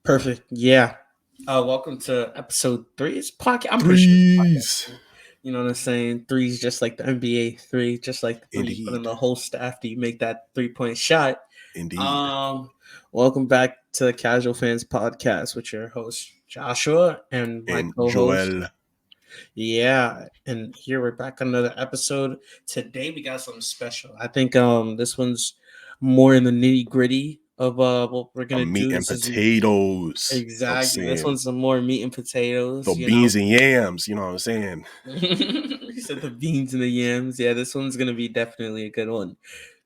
Perfect. Yeah. Welcome to episode 3. It's podcast. I'm pretty sure it's Threes. podcast. You know what I'm saying? Threes just like the NBA. Three, just like the three you put in Indeed. the whole staff. Do you make that 3-point shot? Indeed. Welcome back to the Casual Fans Podcast with your host Joshua and my And co-host. Joel. Yeah, and here we're back on another episode. Today we got something special. I think this one's more in the nitty-gritty of what we're gonna Meat do. and This is potatoes. exactly. This saying. one's some more meat and potatoes. The beans and yams, you know what I'm saying? He said the beans and the yams. Yeah, this one's gonna be definitely a good one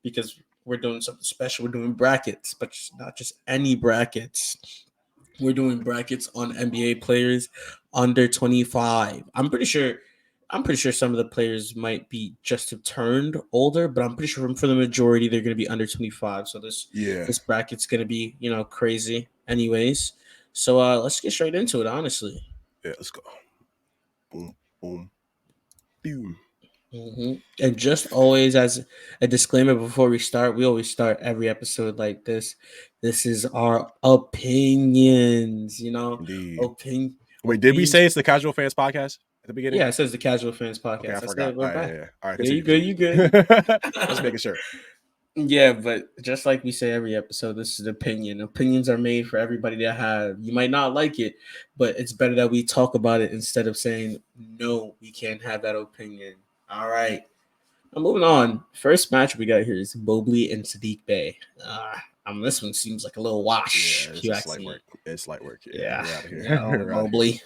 because we're doing something special. We're doing brackets, but not just any brackets. We're doing brackets on NBA players under 25. I'm pretty sure some of the players might be just have turned older, but I'm pretty sure for the majority they're going to be under 25. So this bracket's going to be, crazy anyways. So let's get straight into it, honestly. Yeah, let's go. Boom, boom, boom. Mm-hmm. And just always as a disclaimer before we start, we always start every episode like this. This is our opinions, Indeed. Wait, did we say it's the Casual Fans Podcast at the beginning? Yeah, it says the Casual Fans Podcast. Okay, I forgot. We're back. Yeah. All right, yeah, you good. Just making sure. Yeah, but just like we say every episode, this is an opinion. Opinions are made for everybody to have. You might not like it, but it's better that we talk about it instead of saying, no, we can't have that opinion. All right. Now, moving on. First match we got here is Mobley and Sadiq Bey. This one seems like a little wash. Yeah, it's light work. It's light work. Yeah. Mobley.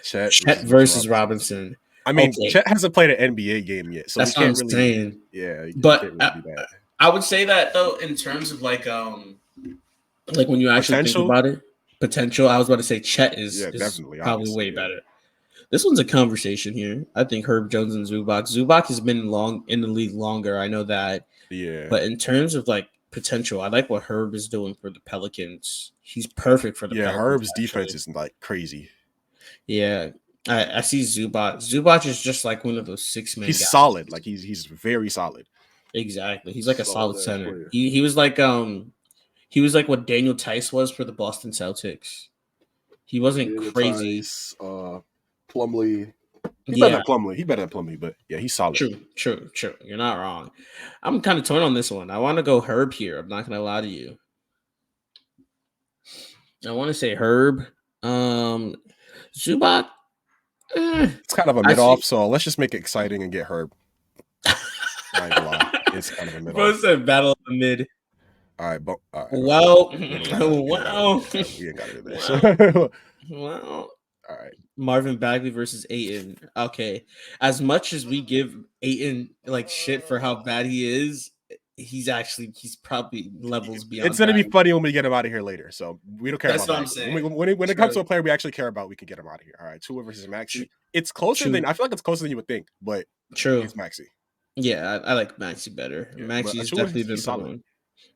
Chet versus Robinson. I mean, okay. Chet hasn't played an NBA game yet, so that's what I'm saying. Yeah, but I would say that though, in terms of like when you actually think about it, potential. I was about to say Chet is probably way better. This one's a conversation here. I think Herb Jones and Zubac. Zubac has been in the league longer. I know that. Yeah. But in terms of like potential, I like what Herb is doing for the Pelicans. He's perfect for the Pelicans. Yeah, Herb's defense is like crazy. Yeah. I see Zubac. Zubac is just like one of those 6-man guys. He's solid. Like he's very solid. Exactly. He's like a solid center. He was like what Daniel Tice was for the Boston Celtics. He wasn't Daniel crazy. Tice, Plumlee. He's better than Plumlee, but yeah, he's solid. True. You're not wrong. I'm kind of torn on this one. I want to go Herb here. I'm not gonna lie to you. I want to say Herb. Zubac. It's kind of a mid-off, so let's just make it exciting and get Herb. It's kind of a mid-off. Bro said battle of the mid. All right, but wow. We ain't got to do this. Wow. All right. Marvin Bagley versus Ayton. Okay. As much as we give Ayton like shit for how bad he is, he's probably levels beyond. It's gonna be funny when we get him out of here later. So we don't care That's about what that. I'm saying. When it comes to a player we actually care about, we can get him out of here. All right, Tua versus Maxey. It's closer than I feel like it's closer than you would think, but true. It's Maxey. Yeah, I like Maxey better. Yeah, Maxey's definitely been solid.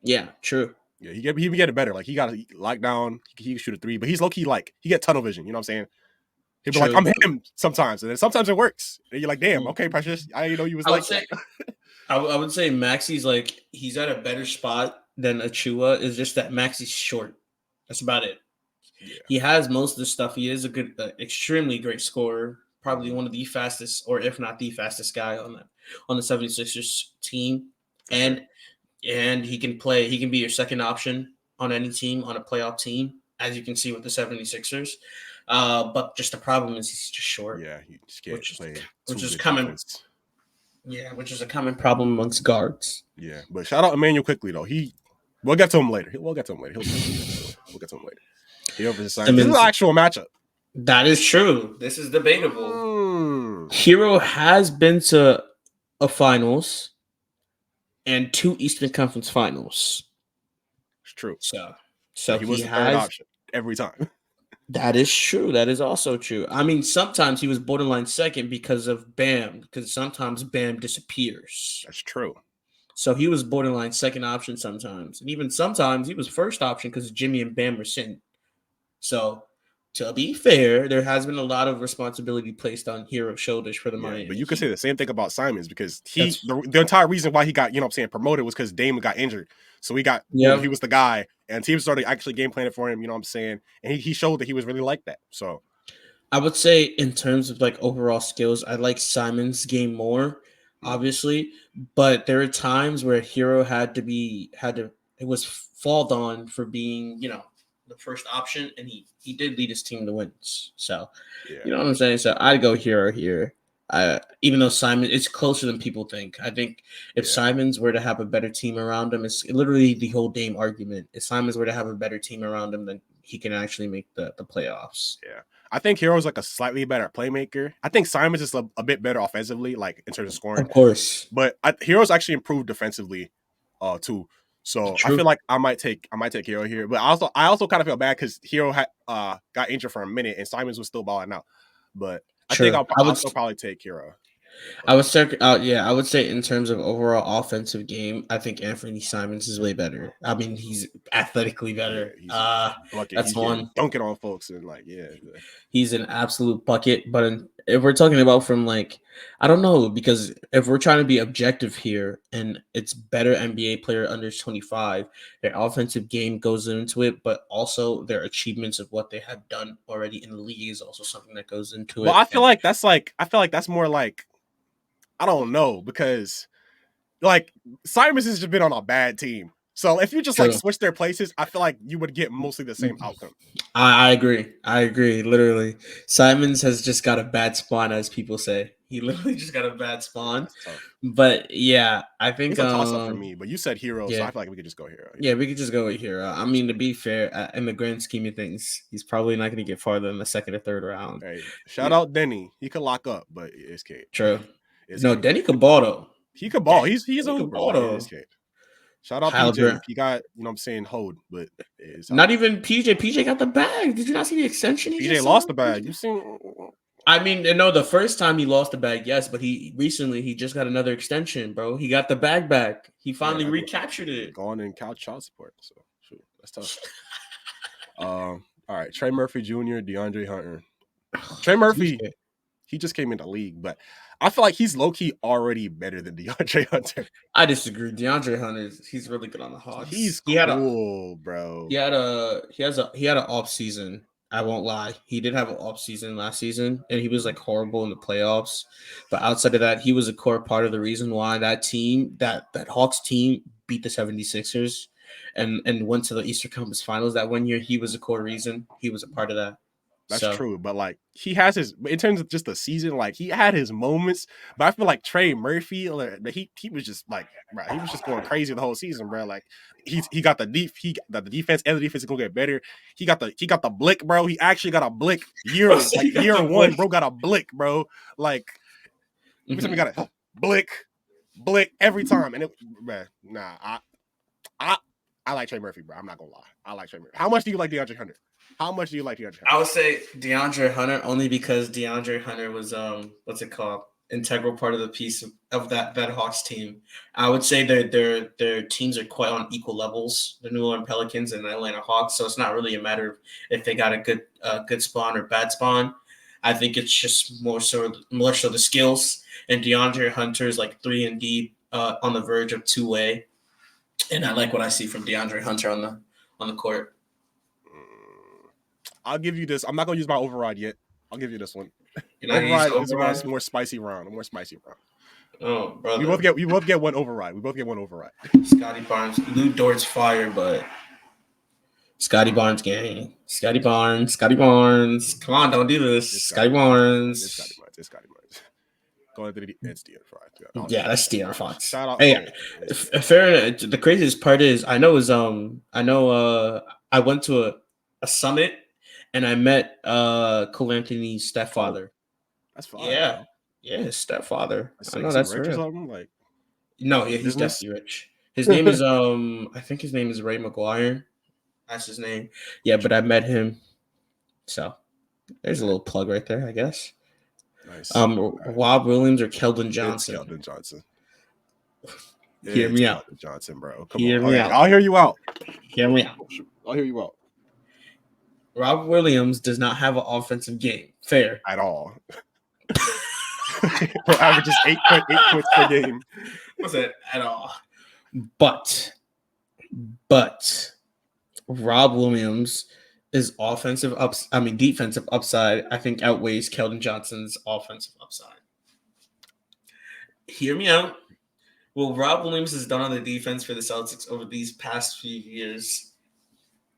Yeah, true. Yeah, he be getting better. Like he got a lockdown. He can shoot a 3, but he's low key like he get tunnel vision. You know what I'm saying? He'd be like, I'm him sometimes, and then sometimes it works. And you're like, damn, okay, Precious. I didn't know you was like that. I would say Maxey's like he's at a better spot than Achua. It's just that Maxey's short. That's about it. Yeah. He has most of the stuff. He is a good, extremely great scorer. Probably one of the fastest, or if not the fastest guy on the 76ers team. And he can play. He can be your second option on any team, on a playoff team, as you can see with the 76ers. But just the problem is he's just short. Yeah, he just can't play. Which is common. Defense. Yeah, which is a common problem amongst guards. Yeah, but shout out Emmanuel quickly though. We'll get to him later. We'll get to him later. He over the side. This is an actual matchup. That is true. This is debatable. Hero has been to a finals and 2 Eastern Conference finals. It's true. So he was the third option every time. That is true. That is also true. I mean, sometimes he was borderline second because of Bam, because sometimes Bam disappears. That's true. So he was borderline second option sometimes. And even sometimes he was first option because Jimmy and Bam were sitting. So to be fair, there has been a lot of responsibility placed on Hero's shoulders for the Yeah, but Miami you could say Heat. the same thing about Simons because That's the entire reason why he got, promoted was because Damon got injured. So he got boom, yeah. he was the guy, and teams started actually game planning for him, you know what I'm saying? And he showed that he was really like that. So I would say in terms of like overall skills, I like Simon's game more, obviously, but there are times where Hero had to it was falled on for being, the first option, and he did lead his team to wins. So, yeah, you know what I'm saying? So I'd go Hero here. Even though Simon, it's closer than people think. I think if yeah, Simons were to have a better team around him, it's literally the whole Dame argument. If Simons were to have a better team around him, then he can actually make the playoffs. yeah. I think Hero's like a slightly better playmaker. I think Simons is a bit better offensively, like in terms of scoring. Of course. But Hero's actually improved defensively, too. So I feel True. like I might take Hero here. But I also kind of feel bad because Hero had got injured for a minute and Simons was still balling out. But I think True. I'll still probably take Hero. I But would start out. Yeah, I would say in terms of overall offensive game, I think Anthony Simons is way better. I mean, he's athletically yeah, better. he's bucket. That's He's getting one. dunking on folks and like He's an absolute bucket. But if we're talking about from like, I don't know, because if we're trying to be objective here, and it's better NBA player under 25, their offensive game goes into it, but also their achievements of what they have done already in the league is also something that goes into But it. And I feel like that's more like I don't know because like Simons has just been on a bad team. So if you just like true. switch their places, I feel like you would get mostly the same outcome. I agree. I agree. Literally, Simons has just got a bad spawn, as people say. He literally just got a bad Yeah, spawn. it's tough. But yeah, I think It's a toss up for me, but you said Hero, so yeah, I feel like we could just go Hero. Yeah, yeah, we could just go with Hero. I just mean, go to Hero. be fair, in the grand scheme of things, he's probably not going to get farther than the second or third round. Hey, shout He- out Denny. He could lock up, but it's Kate. True. It's No, Kate. Denny could ball though. He could ball. He's a Denny could hooper, ball but it is though. Kate. Shout out PJ. Halliburton. He got, I'm saying, hold, but it's how Not it is. even PJ. PJ got the bag. Did you not see the extension he PJ just lost signed? the bag. You seen? I mean, no, the first time he lost the bag, yes, but he just got another extension, bro. He got the bag back. He finally Yeah, recaptured it. gone and couch child support. So shoot, that's tough. All right, Trey Murphy Jr., DeAndre Hunter. Trey Murphy, TJ. he just came in the league, but I feel like he's low key already better than DeAndre Hunter. I disagree. DeAndre Hunter, he's really good on the Hawks. He's cool, bro. He had an off season. I won't lie. He did have an off season last season, and he was like horrible in the playoffs. But outside of that, he was a core part of the reason why that Hawks team beat the 76ers and went to the Eastern Conference Finals that one year. He was a core reason. He was a part of that. That's So true, but like he has his in terms of just the season, like he had his moments. But I feel like Trey Murphy, like, he was just like, bro, he was just going crazy the whole season, bro. Like he got the the defense and the defense is gonna get better. He got the blick, bro. He actually got a blick year one, bro. Got a blick, bro. Like every time he got a blick every time, and man, nah, I I like Trey Murphy, bro. I'm not gonna lie, I like Trey Murphy. How much do you like DeAndre Hunter? How much do you like DeAndre Hunter? I would say DeAndre Hunter only because DeAndre Hunter was what's it called, integral part of the piece of that Hawks team. I would say their teams are quite on equal levels. The New Orleans Pelicans and the Atlanta Hawks, so it's not really a matter of if they got a good spawn or bad spawn. I think it's just more so the skills. And DeAndre Hunter is like 3 and D on the verge of 2-way, and I like what I see from DeAndre Hunter on the court. I'll give you this. I'm not gonna use my override yet. I'll give you this one. You know, he's Override is a override. more spicy round. A more spicy round. Oh, We brother. both get one override. We both get one override. Scotty Barnes. Lou Dort's fire, but Scotty Barnes gang. Scotty Barnes. Scotty Barnes. Come on, don't do this. It's Scotty Scotty Barnes. It's Scotty Barnes. Barnes. It's Scotty Barnes. Going to the it's DN5. Yeah, that's De'Aaron Fox. Shout out. Hey, fair. The craziest part is I know I went to a summit and I met Cole Anthony's stepfather. That's fire, Yeah, bro. yeah, his stepfather. I know Is he that's rich or real. something? Like No, yeah, he's business? definitely rich. His name is I think his name is Ray McGuire. That's his name. Yeah, but I met him. So there's a little plug right there, I guess. Nice. Rob Williams or Keldon It's Johnson. Keldon Johnson. Hear It's me out. Keldon Johnson, bro. Come Hear on. me Okay, out. I'll hear you out. Hear me out. I'll hear you out. Rob Williams does not have an offensive game. Fair. at all. Bro averages 8.8 points per game. Was it at all? But Rob Williams is defensive upside, I think outweighs Keldon Johnson's offensive upside. Hear me out. What Rob Williams has done on the defense for the Celtics over these past few years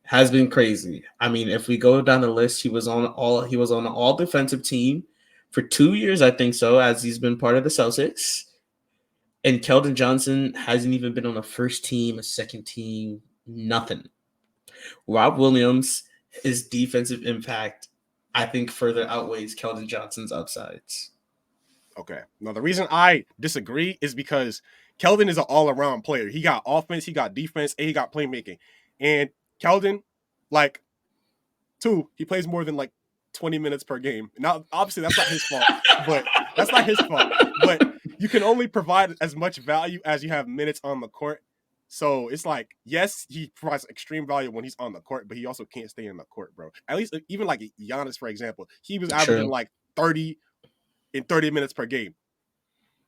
has been crazy. I mean, if we go down the list, he was on an all defensive team for 2 years, I think so, as he's been part of the Celtics. And Keldon Johnson hasn't even been on a first team, a second team, nothing. Rob Williams, his defensive impact, I think, further outweighs Keldon Johnson's upsides. Okay. Now, the reason I disagree is because Keldon is an all-around player. He got offense, he got defense, and he got playmaking. And Keldon, like, he plays more than, 20 minutes per game. Now, obviously, that's not his fault. But you can only provide as much value as you have minutes on the court. So it's like, yes, he provides extreme value when he's on the court, but he also can't stay in the court, bro. At least, even like Giannis, for example, he was averaging 30 in 30 minutes per game.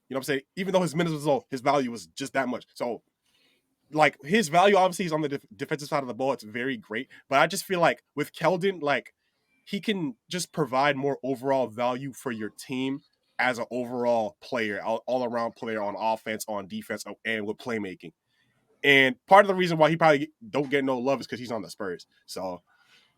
You know what I'm saying? Even though his minutes was low, his value was just that much. So, his value, obviously, he's on the defensive side of the ball. It's very great. But I just feel like with Keldon, he can just provide more overall value for your team as an overall player, all-around player on offense, on defense, and with playmaking. And part of the reason why he probably don't get no love is because he's on the Spurs. So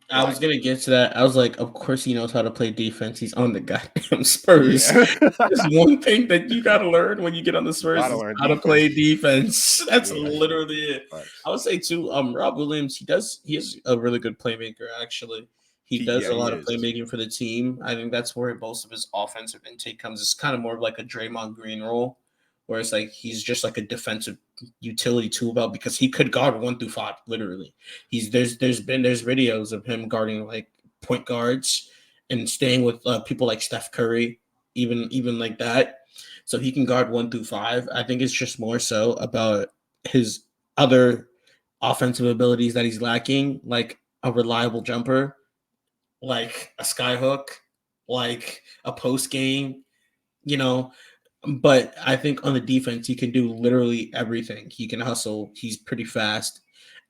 I was gonna get to that. I was like, of course he knows how to play defense. He's on the goddamn Spurs. Yeah. There's one thing that you gotta learn when you get on the Spurs is how to play defense. That's literally it. Right. I would say too, Rob Williams, he is a really good playmaker, actually. He does a lot of playmaking for the team. I think that's where most of his offensive intake comes. It's kind of more of like a Draymond Green role, where it's like he's just like a defensive utility tool belt because he could guard 1 through 5, literally. There's videos of him guarding like point guards and staying with people like Steph Curry, even like that. So he can guard 1 through 5. I think it's just more so about his other offensive abilities that he's lacking, like a reliable jumper, like a skyhook, like a post game, But I think on the defense, he can do literally everything. He can hustle. He's pretty fast.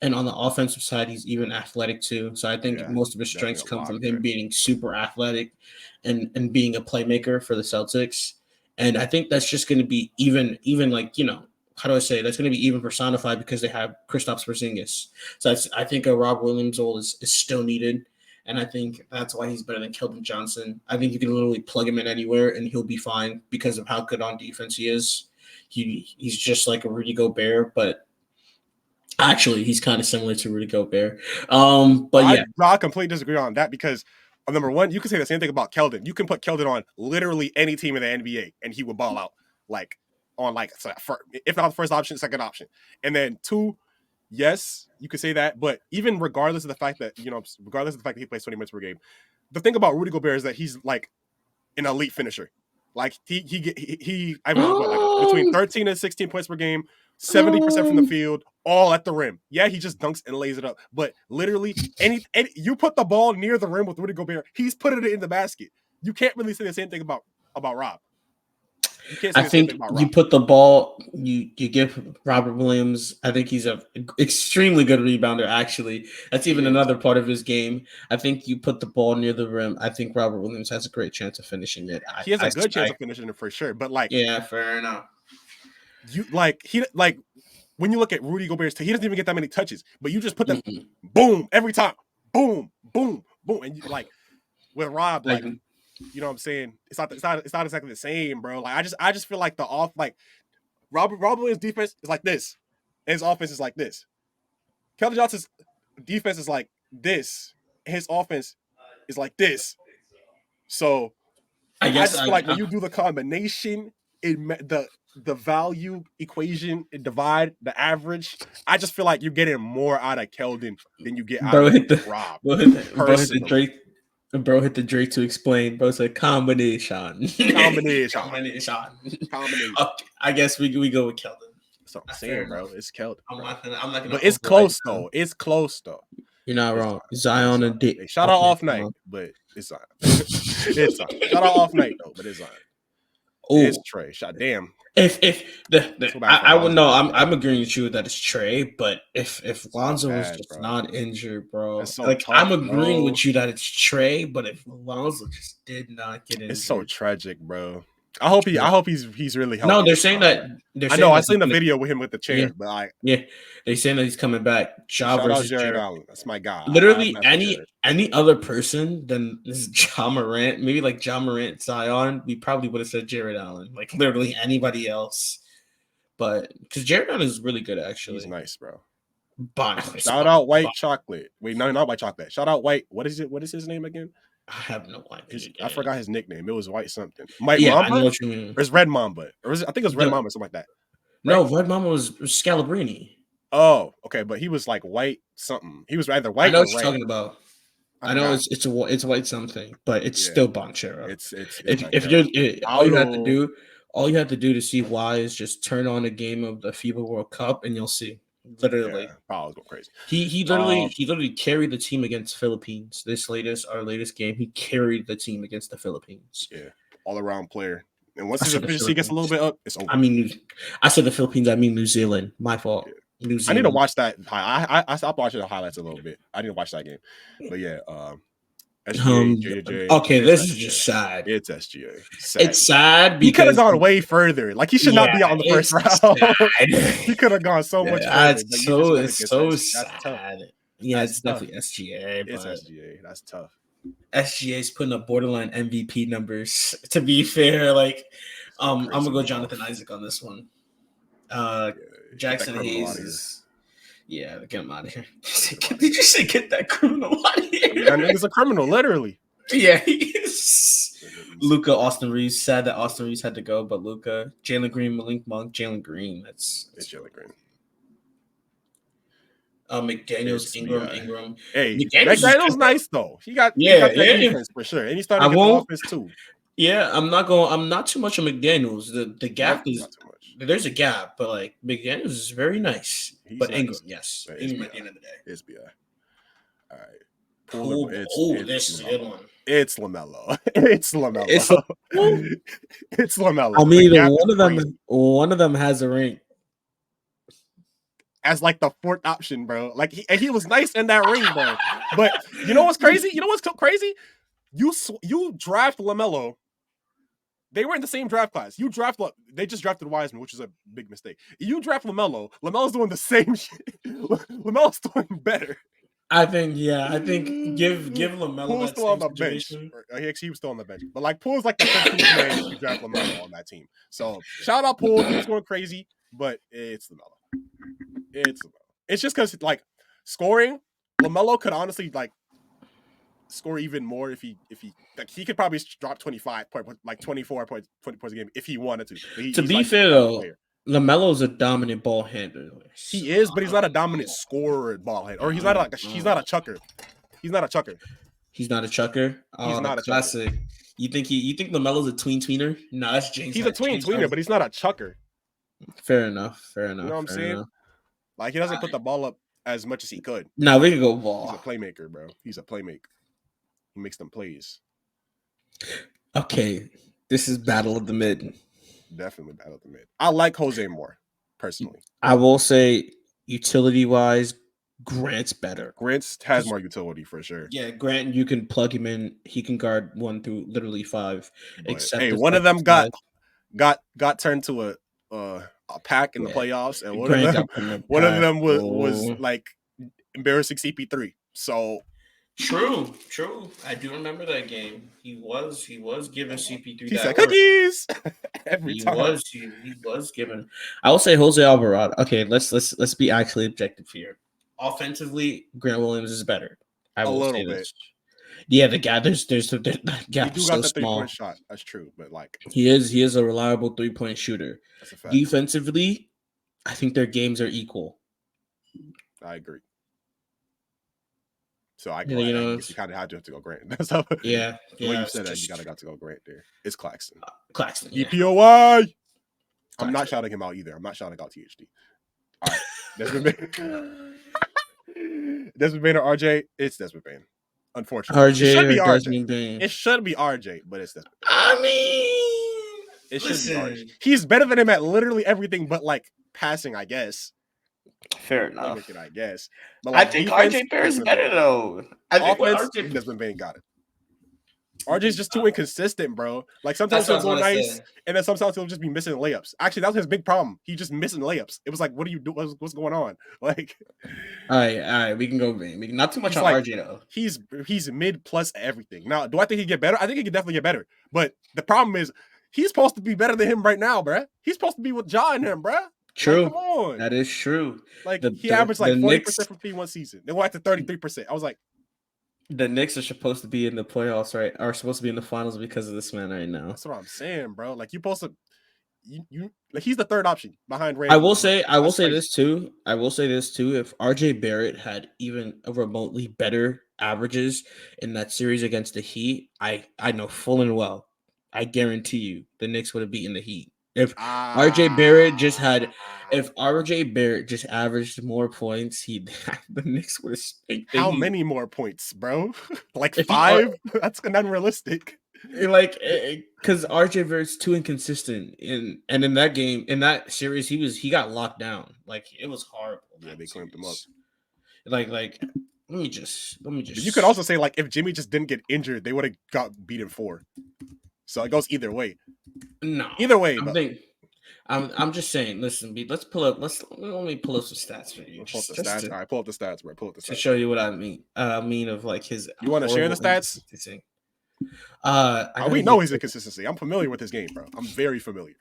And on the offensive side, he's even athletic too. So I think most of his strengths come from him being super athletic and being a playmaker for the Celtics. And I think that's just going to be even how do I say it? That's going to be even personified because they have Kristaps Porzingis. So I think a Rob Williams role is still needed. And I think that's why he's better than Keldon Johnson. I think you can literally plug him in anywhere and he'll be fine because of how good on defense he is. He's just like a Rudy Gobert, but actually he's kind of similar to Rudy Gobert. I completely disagree on that because number one, you can say the same thing about Keldon. You can put Keldon on literally any team in the NBA and he would ball out if not the first option, second option. And then 2, yes, you could say that, but even regardless of the fact that he plays 20 minutes per game, the thing about Rudy Gobert is that he's like an elite finisher. Like between 13 and 16 points per game, 70% from the field, all at the rim. Yeah, he just dunks and lays it up. But literally, any you put the ball near the rim with Rudy Gobert, he's putting it in the basket. You can't really say the same thing about Rob. I think you put the ball, you give Robert Williams. I think he's an extremely good rebounder. Actually, that's even another part of his game. I think you put the ball near the rim. I think Robert Williams has a great chance of finishing it. He has a good chance of finishing it for sure. But fair enough. When you look at Rudy Gobert's, he doesn't even get that many touches. But you just put them, boom, every time, boom, boom, boom, and with Rob, you know what I'm saying? It's not exactly the same, bro. I just feel like Robert Williams' defense is like this, and his offense is like this. Keldon Johnson's defense is like this, and his offense is like this. So I just feel like when you do the combination, the value equation and divide the average, I just feel like you're getting more out of Keldon than you get out of Rob. Bro hit the Drake to explain. Bro said combination. Combination. Okay, I guess we go with Keldon. That's what I'm saying, bro. It's Keldon. I'm not gonna. But it's close though. It's close though. You're not It's wrong. Zion. Zion and Hey, shout out off night, but it's Zion. It's Zion. Shout out off night though, but it's Zion. It's Oh, Trey. Shot damn. if Too bad for I would Lonzo. know. I'm agreeing with you that it's Trey, but if It's not Lonzo was bad, just bro. not injured, bro, It's so like tough, I'm agreeing bro. with you that it's Trey, but if Lonzo just did not get It's so injured, tragic, bro. I hope yeah. he's really No, healthy they're this saying time. that they're I know. saying I that he's seen the gonna, video with him with the yeah, chair, but like, yeah, they're saying that he's coming back. Ja shout out versus Jared Jared. Allen. That's my guy. I Literally mess with Jared. any other person than this Ja Morant, maybe like Ja Morant, Zion, we probably would have said Jared Allen. Like literally anybody else. But because Jared Allen is really good He's actually. nice, bro. But Shout out White Chocolate. Wait, no, not White Chocolate. Shout out White. What is it? What is his name again? I have no idea. I forgot his nickname. It was White something. Mike Yeah, I know Mamba? what you mean. Or is Red Mamba? Or I think it was Red Mamba, something like that. Right? No, Red Mama was Scalabrini. Oh, okay, but he was like white something. He was either I white know or what you're red. talking about. I I know forgot. it's white something, but it's Yeah, still Bonchero. it's If Banchero. you're Paulo. all you have to do to see why is just turn on a game of the FIBA World Cup and you'll see. Yeah, Literally. Paulo's going crazy. He literally carried the team against Philippines. Our latest game, he carried the team against the Philippines. Yeah, all around player. And once I his said the efficiency gets a little bit up, it's over. I mean, I said the Philippines. I mean New Zealand. My fault. Yeah. New I Zealand. need to watch that. I stopped watching the highlights a little bit. I need to watch that game. But yeah, SGA, JJ. Okay, this is just sad. It's SGA. It's sad he could have because gone way further. Like he should not be out in the first round. He could have gone so much further. But you just went it's against so SGA. That's tough. sad. Yeah, That's it's tough. definitely SGA. It's But SGA. That's tough. SGA's putting up borderline MVP numbers. To be fair, like, I'm gonna go Jonathan Isaac on this one. Jackson Hayes is. Yeah, get him out of here. Did you say get that criminal out of here? That nigga's a criminal, literally. Yeah, he is. Luka, Austin Reeves. Sad that Austin Reeves had to go, but Luka, Jalen Green, Malik Monk, Jalen Green. It's Jalen Green. McDaniels, Ingram. Hey, McDaniels nice though. He got that defense for sure, and he's starting to get the offense too. Yeah, I'm not too much of McDaniels. The gap is there's a gap, but like McDaniels is very nice. But nice. Ingram, yes, but Ingram at the end of the day. It's BI. All right. This is a good one. It's LaMelo. It's LaMelo. It's LaMelo. I mean, one of them has a ring. As like the fourth option, bro. Like he was nice in that ring, bro. But you know what's crazy? You know what's crazy? You draft LaMelo. They were in the same draft class. They just drafted Wiseman, which is a big mistake. You draft LaMelo. LaMelo's doing the same shit. LaMelo's doing better. I think give LaMelo Poole's still on the bench. He was still on the bench. But like Poole's like the 15th man if you draft LaMelo on that team. So shout out Poole. He's going crazy, but it's LaMelo. It's just because like scoring, LaMelo could honestly like score even more if he like he could probably drop 25 like 24 points, 20 points a game if he wanted to. To be fair though, LaMelo's a dominant ball handler. He is, but he's not a dominant scorer ball handler. Or he's not like he's not a chucker. He's not a chucker. He's not a chucker. He's not a classic. Chucker. You think LaMelo's a tweener? No, that's James. He's a tweener, but he's not a chucker. Fair enough. You know what I'm saying? Enough. Like he doesn't put the ball up as much as he could. No, we can go ball. He's a playmaker, bro. He's a playmaker. He makes them plays. Okay, this is battle of the mid. Definitely battle of the mid. I like Jose more, personally. I will say, utility-wise, Grant's better. Grant has more utility for sure. Yeah, Grant, you can plug him in. He can guard 1 through literally 5. Except one of them got turned to a pack in the playoffs, and one of them was like embarrassing CP3. So true. I do remember that game. He was giving CP3. He said cookies every time. He was given. I will say Jose Alvarado. Okay, let's be actually objective here. Offensively, Grant Williams is better. I will say this. Yeah, the gap. There's the gap. He do got the 3-point shot. That's true, but like he is a reliable 3-point shooter. That's a fact. Defensively, I think their games are equal. I agree. So I guess you kind of have to go Grant. That's how. Yeah. The way you said that, you got to go Grant there. It's Claxton. Claxton. EPOY. I'm not shouting him out either. I'm not shouting out THD. All right. Desmond Bain or RJ? It's Desmond Bain. Unfortunately, it RJ should or be RJ. Desmond Bain? It should be RJ, but it's Desmond Bain. I mean, It should be RJ. listen. He's better than him at literally everything, but like passing, I guess. Fair enough. Limited, I guess. But I like think defense, RJ Barrett's Desmond Bain. better though. I think what Offense, RJ. Desmond Bain got it. RJ's just too inconsistent, bro. Like sometimes That's what I he'll was go gonna nice, say. and then sometimes he'll just be missing layups. Actually, that was his big problem. He just missing layups. It was like, what do you do? What's going on? Like, All right. We can go Bain. Not too much he's on like RJ though. he's mid plus everything. Now, do I think he get better? I think he can definitely get better. But the problem is, he's supposed to be better than him right now, bruh. He's supposed to be with Ja and him, bruh. True. Like, come on. That is true. Like he averaged like 40% Knicks, from 3 one season. Then went to 33%. I was like, the Knicks are supposed to be in the playoffs, right? Are supposed to be in the finals because of this man right now. that's what I'm saying, bro. Like you supposed to, you like he's the third option behind Ray. I will say this too. If RJ Barrett had even a remotely better averages in that series against the Heat, I know full and well, I guarantee you, the Knicks would have beaten the Heat. If RJ Barrett just averaged more points, the Knicks would have spanked the how Heat. many more points, bro? Like If he- 5? That's unrealistic. Like, because RJ Barrett's too inconsistent, and in that game, in that series, he got locked down. Like it was horrible. Yeah, they clamped him up. Like let me just. But you could also say like if Jimmy just didn't get injured, they would have got beaten 4. So it goes either way. No, Either way, but I'm just saying. Listen, let's pull up. Let me pull up some stats for you. pull up the stats. All right, pull up the stats, bro. Pull up the stats to show you what I mean. I mean of like his. You want to share the stats? We know his inconsistency. I'm familiar with his game, bro. I'm very familiar.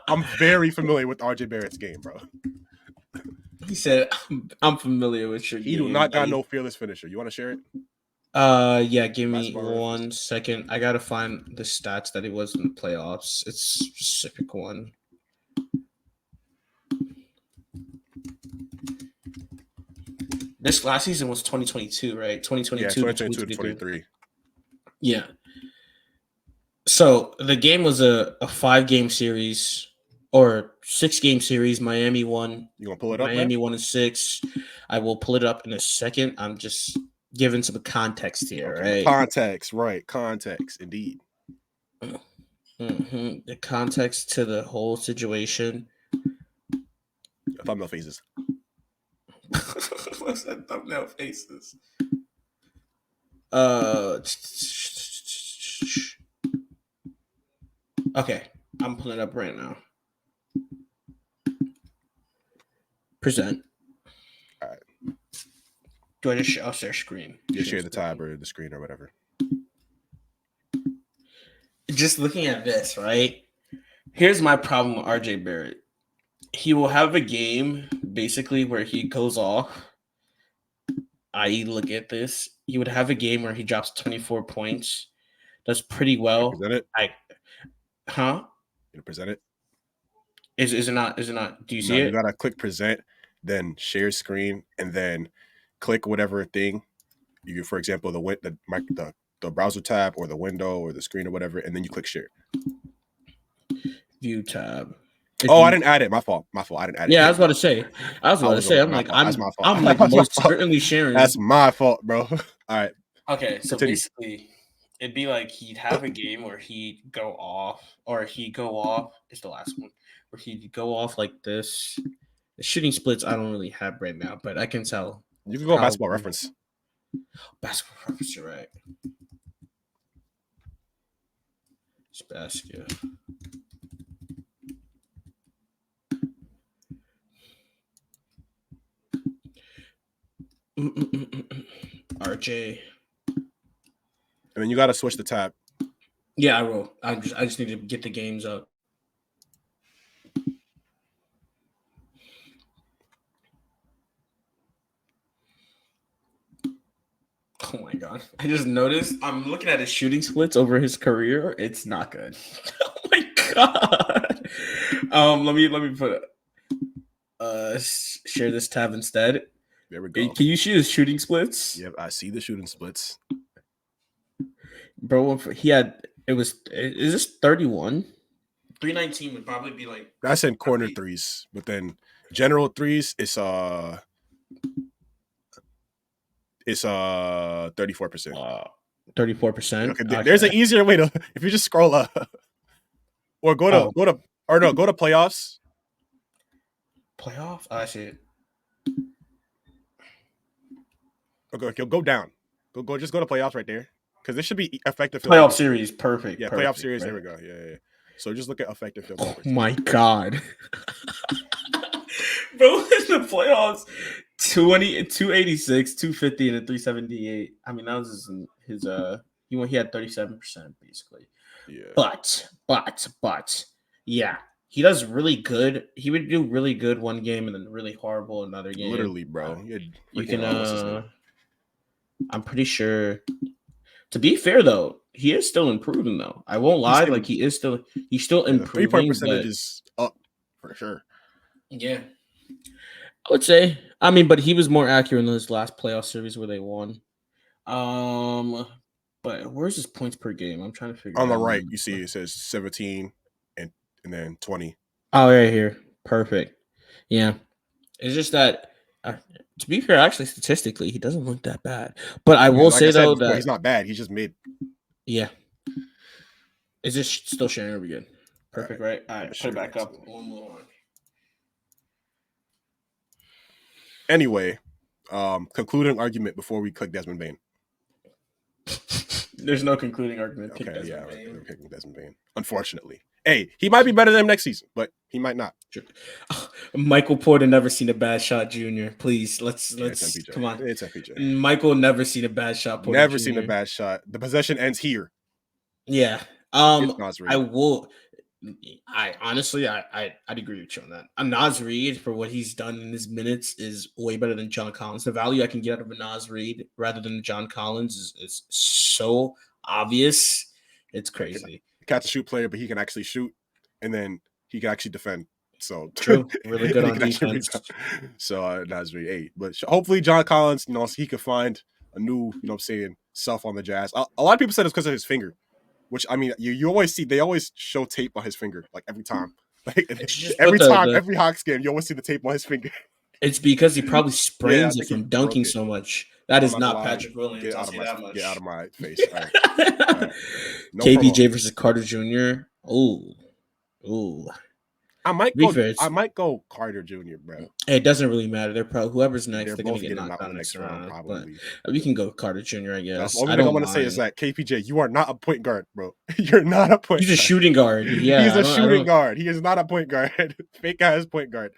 I'm very familiar with RJ Barrett's game, bro. He said, "I'm familiar with your game." He do not got no fearless finisher. You want to share it? Yeah. Give me 1 second. I gotta find the stats that he was in the playoffs. It's a specific one. This last season was 2022, right? 2022, yeah, 2022 to 23. Yeah. So the game was a 5-game series or 6-game series. Miami won. You gonna pull it up? Miami won in 6. I will pull it up in a second. I'm just giving some context here, right? Context, indeed. Mm-hmm. The context to the whole situation. Thumbnail faces. What's that thumbnail faces? Okay, I'm pulling it up right now. Present. All right. Do I just I'll share screen? Yeah, share the tab or the screen or whatever. Just looking at this, right? Here's my problem with RJ Barrett. He will have a game basically where he goes off. I.e., look at this. He would have a game where he drops 24 points. Does pretty well. Present it. You present it. Is it not? Is it not? Do you see it? You gotta click present, then share screen, and then click whatever thing. You, for example, the browser tab or the window or the screen or whatever, and then you click share. View tab. I didn't add it. My fault. I didn't add it. Yeah, I was about to say. I'm most certainly sharing. That's my fault, bro. All right. Okay, so basically, it'd be like he'd have a game where he'd go off, or he'd go off. It's the last one where he'd go off like this. The shooting splits I don't really have right now, but I can tell. You can go basketball reference. Basketball reference, you're right. It's basket. RJ. And then you got to switch the tab. Yeah, I will. I just need to get the games up. Oh my god! I just noticed. I'm looking at his shooting splits over his career. It's not good. Oh my god! Let me put share this tab instead. There we go. Can you see his shooting splits? Yep, I see the shooting splits. Bro, is this 31? 319 would probably be like. That's in corner threes, but then general threes is It's 34%. 34%. Okay, there's an Okay. easier way to if you just scroll up or Oh, go to playoffs. playoffs. I see it. Or go down. Go just go to playoffs right there. Because this should be effective field goal Playoff percentage. series. Perfect. Yeah, playoff Perfect. series. There Right. we go. Yeah. So just look at effective field goal Oh percentage. my god. Bro, in the playoffs, 286, 250, and a 378. I mean, that was his he had 37% basically. Yeah. But yeah, he does really good. He would do really good one game and then really horrible another game. Literally, bro. You had You freaking can what's his name? I'm pretty sure. To be fair though, he is still improving though. I won't He's lie, getting like he's still the 3-point improving, percentage but is up for sure. yeah. I would say. I mean, but he was more accurate in those last playoff series where they won. Um, but where's his points per game? I'm trying to figure On the that right, one. you see it says 17 and then 20. Oh, right here. Perfect. Yeah. It's just that, uh, to be fair, actually, statistically, he doesn't look that bad. But I Yeah, will like I say said though before, he's that not bad. He's just mid. yeah, is this still sharing? Are we good? All right. Perfect, right? All I'm right, put it sharing back it up. too. One more. Anyway, concluding argument before we click Desmond Bain. There's no concluding argument. Pick Okay, yeah, Desmond we're Bain. picking Desmond Bain. Unfortunately, hey, he might be better than him next season, but he might not. Michael Porter never seen a bad shot, Junior. Please, Yeah, it's let's MPJ. come on. It's MPJ. Michael never seen a bad shot, Porter Never seen a Junior. bad shot. The possession ends here. Yeah. It's Nas I Reed. will. I honestly, I'd agree with you on that. A Nas Reed for what he's done in his minutes is way better than John Collins. The value I can get out of a Nas Reed rather than John Collins is so obvious. It's Yeah, crazy. catch a shoot player, but he can actually shoot, and then he can actually defend. So True. Really good and he on can actually defense. rebound. So Nas Reed 8. But hopefully John Collins, he could find a new, I'm saying, self on the Jazz. A lot of people said it's because of his finger. Which I mean, you always see. They always show tape on his finger, like every time. Like Just put every time, the every Hawks game, you always see the tape on his finger. It's because he probably Yeah, I sprains it think he from broke dunking it. so much. That I'm is not gonna not lie. Patrick Williams. I'll say that Get out much. of my face. All right. No KPJ promo. versus Carter Jr. Oh, oh. I might Be go. fair, I might go Carter Jr., bro. it doesn't really matter. They're probably whoever's next. They're They're gonna both get getting knocked out in out the next next round, round. But probably. we can go Carter Jr. I That's the guess. only I thing I'm don't gonna say is mind. that KPJ, you are not a point guard, bro. You're not a point He's a guard. shooting guard. He's Yeah, I a don't. I shooting don't. guard. He is not a point guard. Fake ass point guard,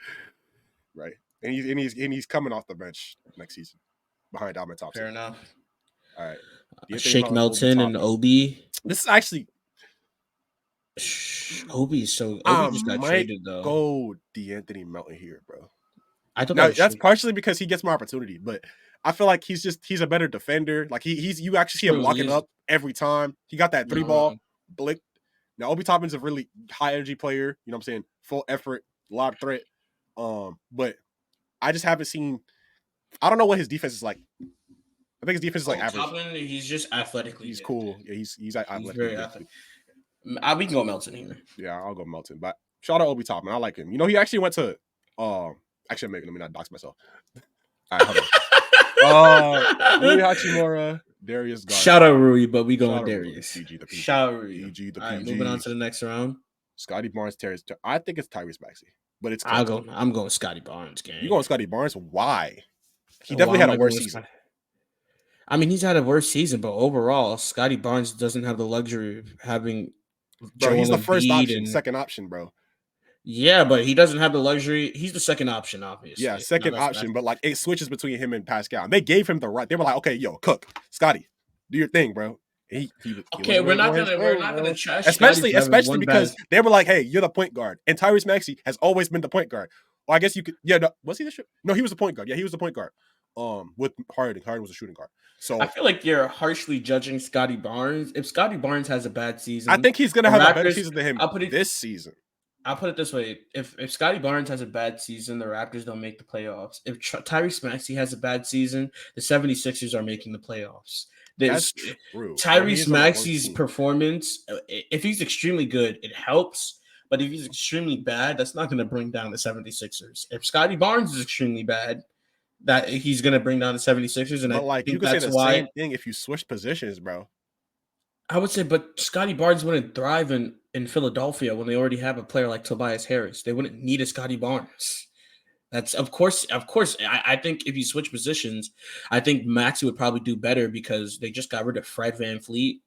right? And he's coming off the bench next season behind Ahmed Thompson. Fair enough. All right. D'Anthony Shake Melton, Obi Melton and Toppin. Obi. This is actually Obi I just got might traded though. go D'Anthony Melton here, bro. I thought that Now was that's Shake. partially because he gets more opportunity, but I feel like he's a better defender. Like he's you actually see him True. locking up every time. He got that three ball No, blick. Now Obi Toppin's a really high energy player. You know what I'm saying? Full effort, lob threat. But I just haven't seen. I don't know what his defense is like. I think his defense is like average. Toppin, he's just athletically He's gifted. cool. Yeah, he's He's athletically very gifted. athletic. We can go Melton here. Yeah, I'll go Melton. But shout out Obi Toppin. I like him. He actually went to actually let me not dox myself. All right, hold on. Rui Hachimura, Darius Garland. Shout out Rui, but we going Shout out Rui. Darius. PG the PG. Shout out Rui. PG the All right, PG. moving on to the next round. Scotty Barnes, I think it's Tyrese Maxey, but it's I'm close. going Scotty Barnes, gang. You going Scotty Barnes? Why? He Why definitely am had a I worse going season. I mean, he's had a worse season, but overall, Scotty Barnes doesn't have the luxury of having Bro, he's the Joel first Embiid option, and second option, bro. yeah, but he doesn't have the luxury. He's the second option, obviously. Yeah, second option, but like it switches between him and Pascal. And they gave him the right. They were like, okay, yo, Cook, Scotty, do your thing, bro. Okay, we're not gonna trash especially Scotty for having one because bad. they were like, hey, you're the point guard, and Tyrese Maxey has always been the point guard. Well, I guess you could. Yeah, no, was he the shoot? No, he was the point guard. Yeah, he was the point guard. With Harden, Harden was a shooting guard. So I feel like you're harshly judging Scotty Barnes. If Scotty Barnes has a bad season, I think he's gonna have a better season than him this season. I'll put it this way: if Scotty Barnes has a bad season, the Raptors don't make the playoffs. If Tyrese Maxey has a bad season, the 76ers are making the playoffs. That's true. Tyrese Maxey's performance, if he's extremely good, it helps. But if he's extremely bad, that's not going to bring down the 76ers. If Scotty Barnes is extremely bad, that he's gonna bring down the 76ers, and But I like you think could say that's the why same thing if you switch positions, bro. I would say. But Scotty Barnes wouldn't thrive in Philadelphia when they already have a player like Tobias Harris. They wouldn't need a Scotty Barnes. That's of course. I think if you switch positions, I think Maxey would probably do better because they just got rid of Fred VanVleet,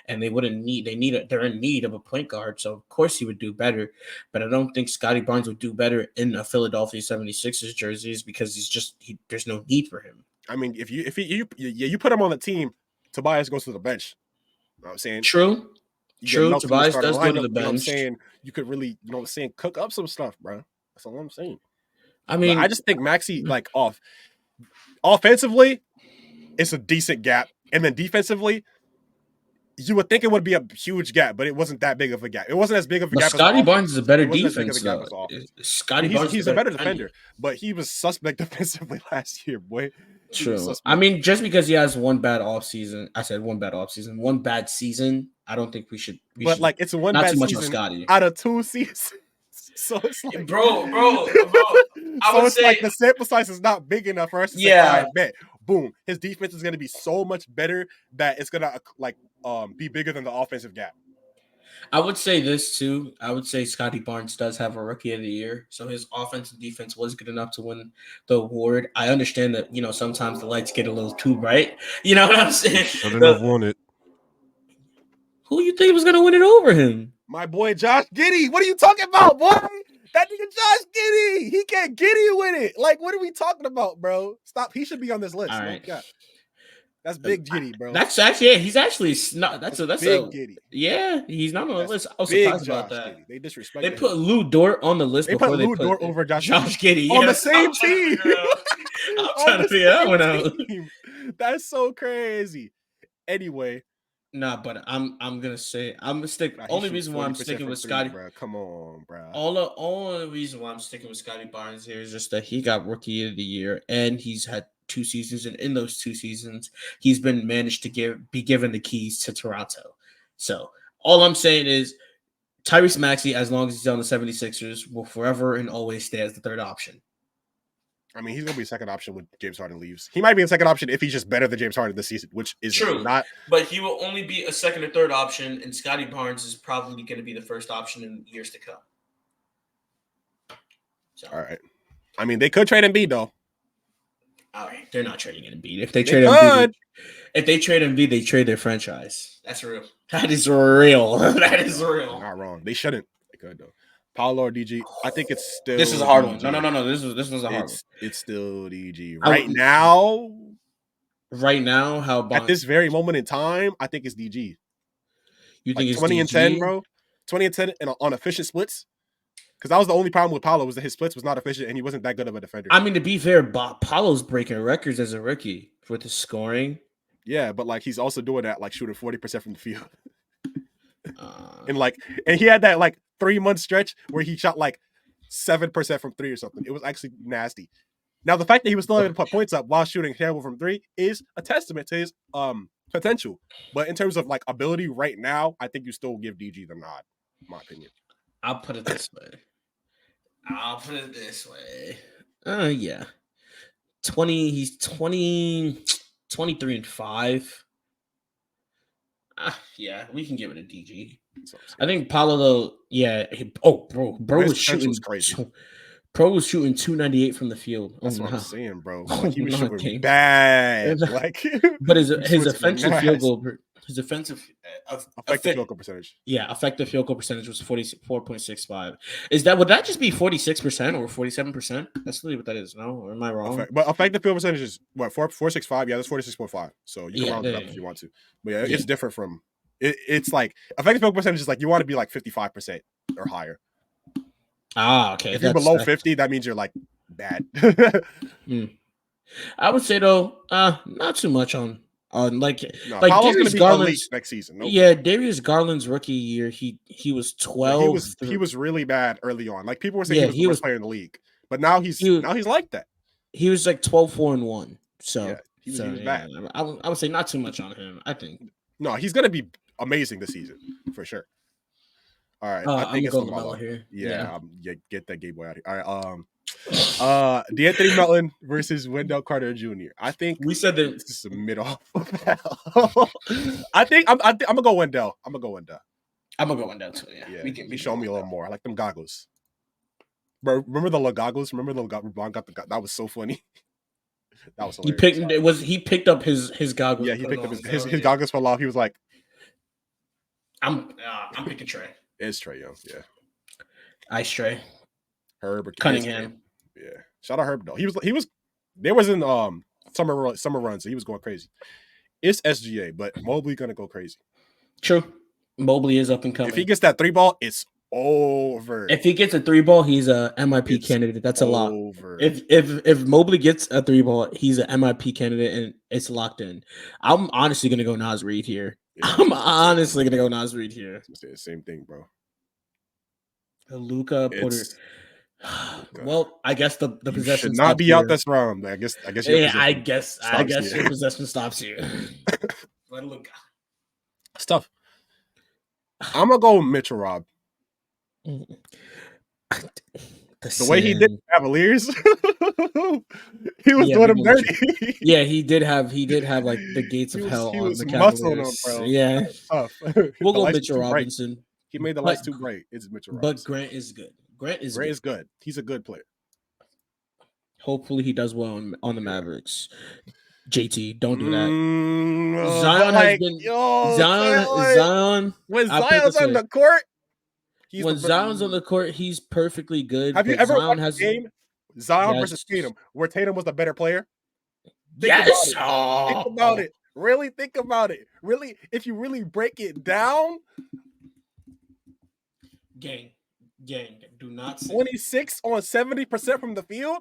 and they wouldn't need. They're in need of a point guard, so of course he would do better. But I don't think Scotty Barnes would do better in a Philadelphia 76ers jerseys because there's no need for him. I mean, if you put him on the team, Tobias goes to the bench. You know what I'm saying? True, You get true. Melton in the Tobias starting does go to lineup. the You know what I'm bench. saying? You could really, you know what I'm saying, cook up some stuff, bro. That's all I'm saying. I But I mean, just think Maxey, like offensively, it's a decent gap. And then defensively, you would think it would be a huge gap, but it wasn't that big of a gap. It wasn't as big of a but gap as the Scotty Barnes offense. is a better It wasn't as big of a defense, gap though. as the offense. I Scotty mean, Barnes is he's a a better better defender. defender, but he was suspect defensively last year, boy. He was True. I suspect. mean, just because he has one bad offseason, I said one bad offseason, one bad season. I don't think we But should like, it's a one not bad too much on season Scotty. out of 2 seasons. So it's like, Bro. I so would it's like say, the sample size is not big enough for us to say, all yeah. right, bet, boom, his defense is going to be so much better that it's going to like be bigger than the offensive gap. I would say this too. I would say Scotty Barnes does have a rookie of the year, so his offense and defense was good enough to win the award. I understand that sometimes the lights get a little too bright. You know what I'm saying? won it. Who you think was gonna win it over him? My boy Josh Giddey. What are you talking about, boy? That nigga Josh Giddey. He can't Giddey with it. Like, what are we talking about, bro? Stop. He should be on this list. All No right. cap. That's big Giddey, bro. That's actually he's actually not. That's big Giddey. Yeah, he's not on the list. I was Big surprised about Josh that. Giddey. They disrespect. They put Lou Dort on the list They put before they Lou put Dort over Josh Giddey on the Yes, same team. I'm trying to figure that one out. That's so crazy. Anyway, nah, but I'm gonna say I'm gonna stick. he Only shoots reason why I'm 40% sticking from with three, Scotty. bro. Come on, bro. Only reason why I'm sticking with Scotty Barnes here is just that he got Rookie of the Year and he's had 2 seasons, and in those 2 seasons, he's been managed to be given the keys to Toronto. So all I'm saying is Tyrese Maxey, as long as he's on the 76ers, will forever and always stay as the third option. I mean, he's gonna be a second option when James Harden leaves. He might be a second option if he's just better than James Harden this season, which is true. not. But he will only be a second or third option, and Scotty Barnes is probably going to be the first option in years to come. So. All right. I mean, they could trade Embiid though. All right, they're not trading Embiid. If they trade Embiid, they trade their franchise. That's real. That is real. That is real. Not wrong. They shouldn't. They could though. Paolo or DG. I think it's still. This is a hard DG. one. No. This was a hard one. It's still DG right now. Right now, how at this very moment in time, I think it's DG. You think it's 20 DG? and 10, bro? 20 and 10 on efficient splits. Because that was the only problem with Paolo was that his splits was not efficient and he wasn't that good of a defender. I mean, to be fair, Paolo's breaking records as a rookie with his scoring. Yeah, but like he's also doing that, like shooting 40% from the field. And he had that like 3-month stretch where he shot like 7% from 3 or something. It was actually nasty. Now the fact that he was still able to put points up while shooting terrible from 3 is a testament to his potential. But in terms of like ability right now, I think you still give DG the nod, in my opinion. I'll put it this way. Yeah. 23 and 5. Yeah, we can give it a DG. I think Paolo though, yeah. Bro was shooting crazy. Pro was shooting 298 from the field. That's what I'm saying, bro. Like, he was shooting bad. Like, but his offensive field goal, his effective field goal percentage. Yeah, effective field goal percentage was 44.65. Would that just be 46% or 47%? That's really what that is. No, or am I wrong? But effective field percentage is what 465. Yeah, that's 46.5. So you can round it up if you want to. But yeah, it's different from. It's like effective field percentage is like you want to be like 55% or higher. Okay. If you're below 50, that means you're like bad. I would say though, not too much on like Paolo's going to be elite next season. Nope. Yeah, Darius Garland's rookie year, he was 12. Yeah, he was really bad early on. Like people were saying he was the worst player in the league, but now he's like that. He was like 12-4-1. So yeah, he was bad. I would say not too much on him. I think no, he's going to be amazing this season for sure. All right, I think it's LaMelo here. Yeah, get that gay boy out of here. All right, D'Anthony Melton versus Wendell Carter Jr. I think We said that. this is a mid-off battle. I think I'm gonna go Wendell. I'm gonna go Wendell. I'm gonna go Wendell too. Yeah, Yeah, we can. he showed me a little more. I like them goggles. Bro, remember the goggles? Remember the LeBron got the that was so funny. That was He hilarious. picked. He picked up his goggles. Yeah, he picked up his goggles fell off. He was like, I'm picking Trey. It's Trae Young. Yeah, Ice Trey. Herb or Cunningham. Yeah, shout out Herb though. He was. There was in summer run, so he was going crazy. It's SGA, but Mobley gonna go crazy. True. Mobley is up and coming. If he gets that 3 ball, it's over. If he gets a 3 ball, he's a MIP candidate. That's a lock. If Mobley gets a 3 ball, he's an MIP candidate and it's locked in. I'm honestly gonna go Naz Reid here. Yeah, I'm honestly gonna go Naz Reid here. Same thing, bro. Luka Porter. Well, I guess the possession should not be here. out this round. I guess. Yeah, I guess your possession stops you. Let Luka. It's tough. I'm gonna go Mitchell Rob. The way he did Cavaliers, he was doing them dirty. Yeah, he did have like the gates of hell on the Cavaliers. Bro. Yeah, we'll go Mitchell Robinson. Bright. He made the lights too bright. It's Mitchell Robinson. But Grant is good. Grant is good. He's a good player. Hopefully, he does well on the Mavericks. JT, don't do that. Zion has been Zion. When Zion's on the court, Zion's on the court, he's perfectly good. Have you ever watched a game Zion versus Tatum where Tatum was the better player? Think about it. Really think about it. Really, if you really break it down, gang, do not say 26 on 70% from the field.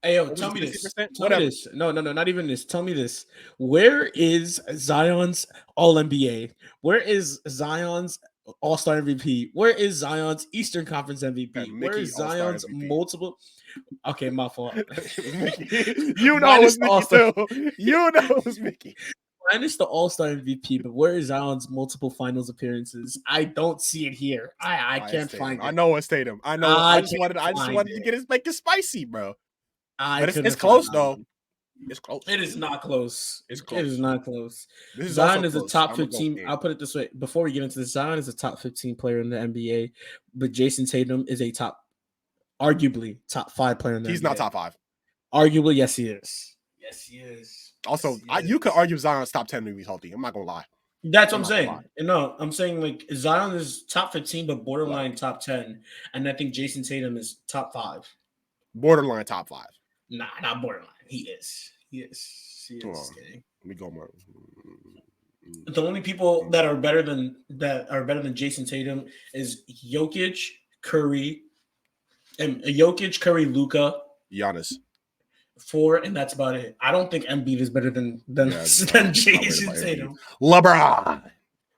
Hey, yo, tell me this. Tell me this. No, not even this. Tell me this. Where is Zion's All-NBA? Where is Zion's All-Star MVP? Where is Zion's Eastern Conference MVP? Where is Zion's multiple? Okay, my fault. You know it was Mickey too. You know it was Mickey. Minus the All-Star MVP, but where is Zion's multiple finals appearances? I don't see it here. I can't find it. I know it's Tatum. I know. I just wanted to make it spicy, bro. But it's close though. It's close. It is not close. It's close. It is not close. Zion is a top 15. I'll put it this way. Before we get into this, Zion is a top 15 player in the NBA, but Jason Tatum is a arguably top 5 player in the NBA. He's not top 5. Arguably, yes, he is. Yes, he is. Also, you could argue Zion's top 10 when he's healthy. I'm not gonna lie. That's what I'm saying. No, I'm saying like Zion is top 15, but borderline top 10, and I think Jason Tatum is top 5. Borderline top 5. Nah, not borderline. He is. Let me go more. The only people that are better than Jason Tatum is Jokic, Curry, Luka, Giannis. 4, and that's about it. I don't think Embiid is better than Jason Tatum. LeBron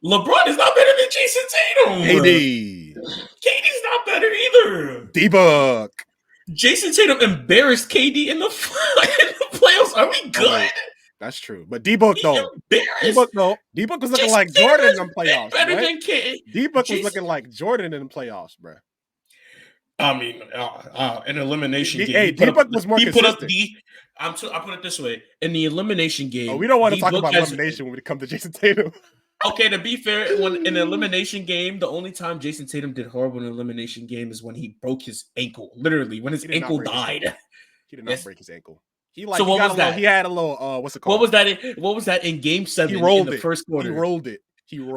is not better than Jason Tatum. KD's not better either. D-Book. Jason Tatum embarrassed KD in the playoffs. Are we good? That's true. But D-Book though. D-Book was looking like Jordan in the playoffs. Better than KD. D-Book was looking like Jordan in the playoffs, bro. I mean, an elimination game. Hey, D-Book was more consistent. I'll put it this way. In the elimination game. We don't want to talk about elimination when it comes to Jason Tatum. Okay, to be fair, when in an elimination game, the only time Jason Tatum did horrible in an elimination game is when he broke his ankle. Literally, when his ankle died. He did not break his ankle. He had a little what's it called? What was that in game 7 he rolled in the first quarter? He rolled it.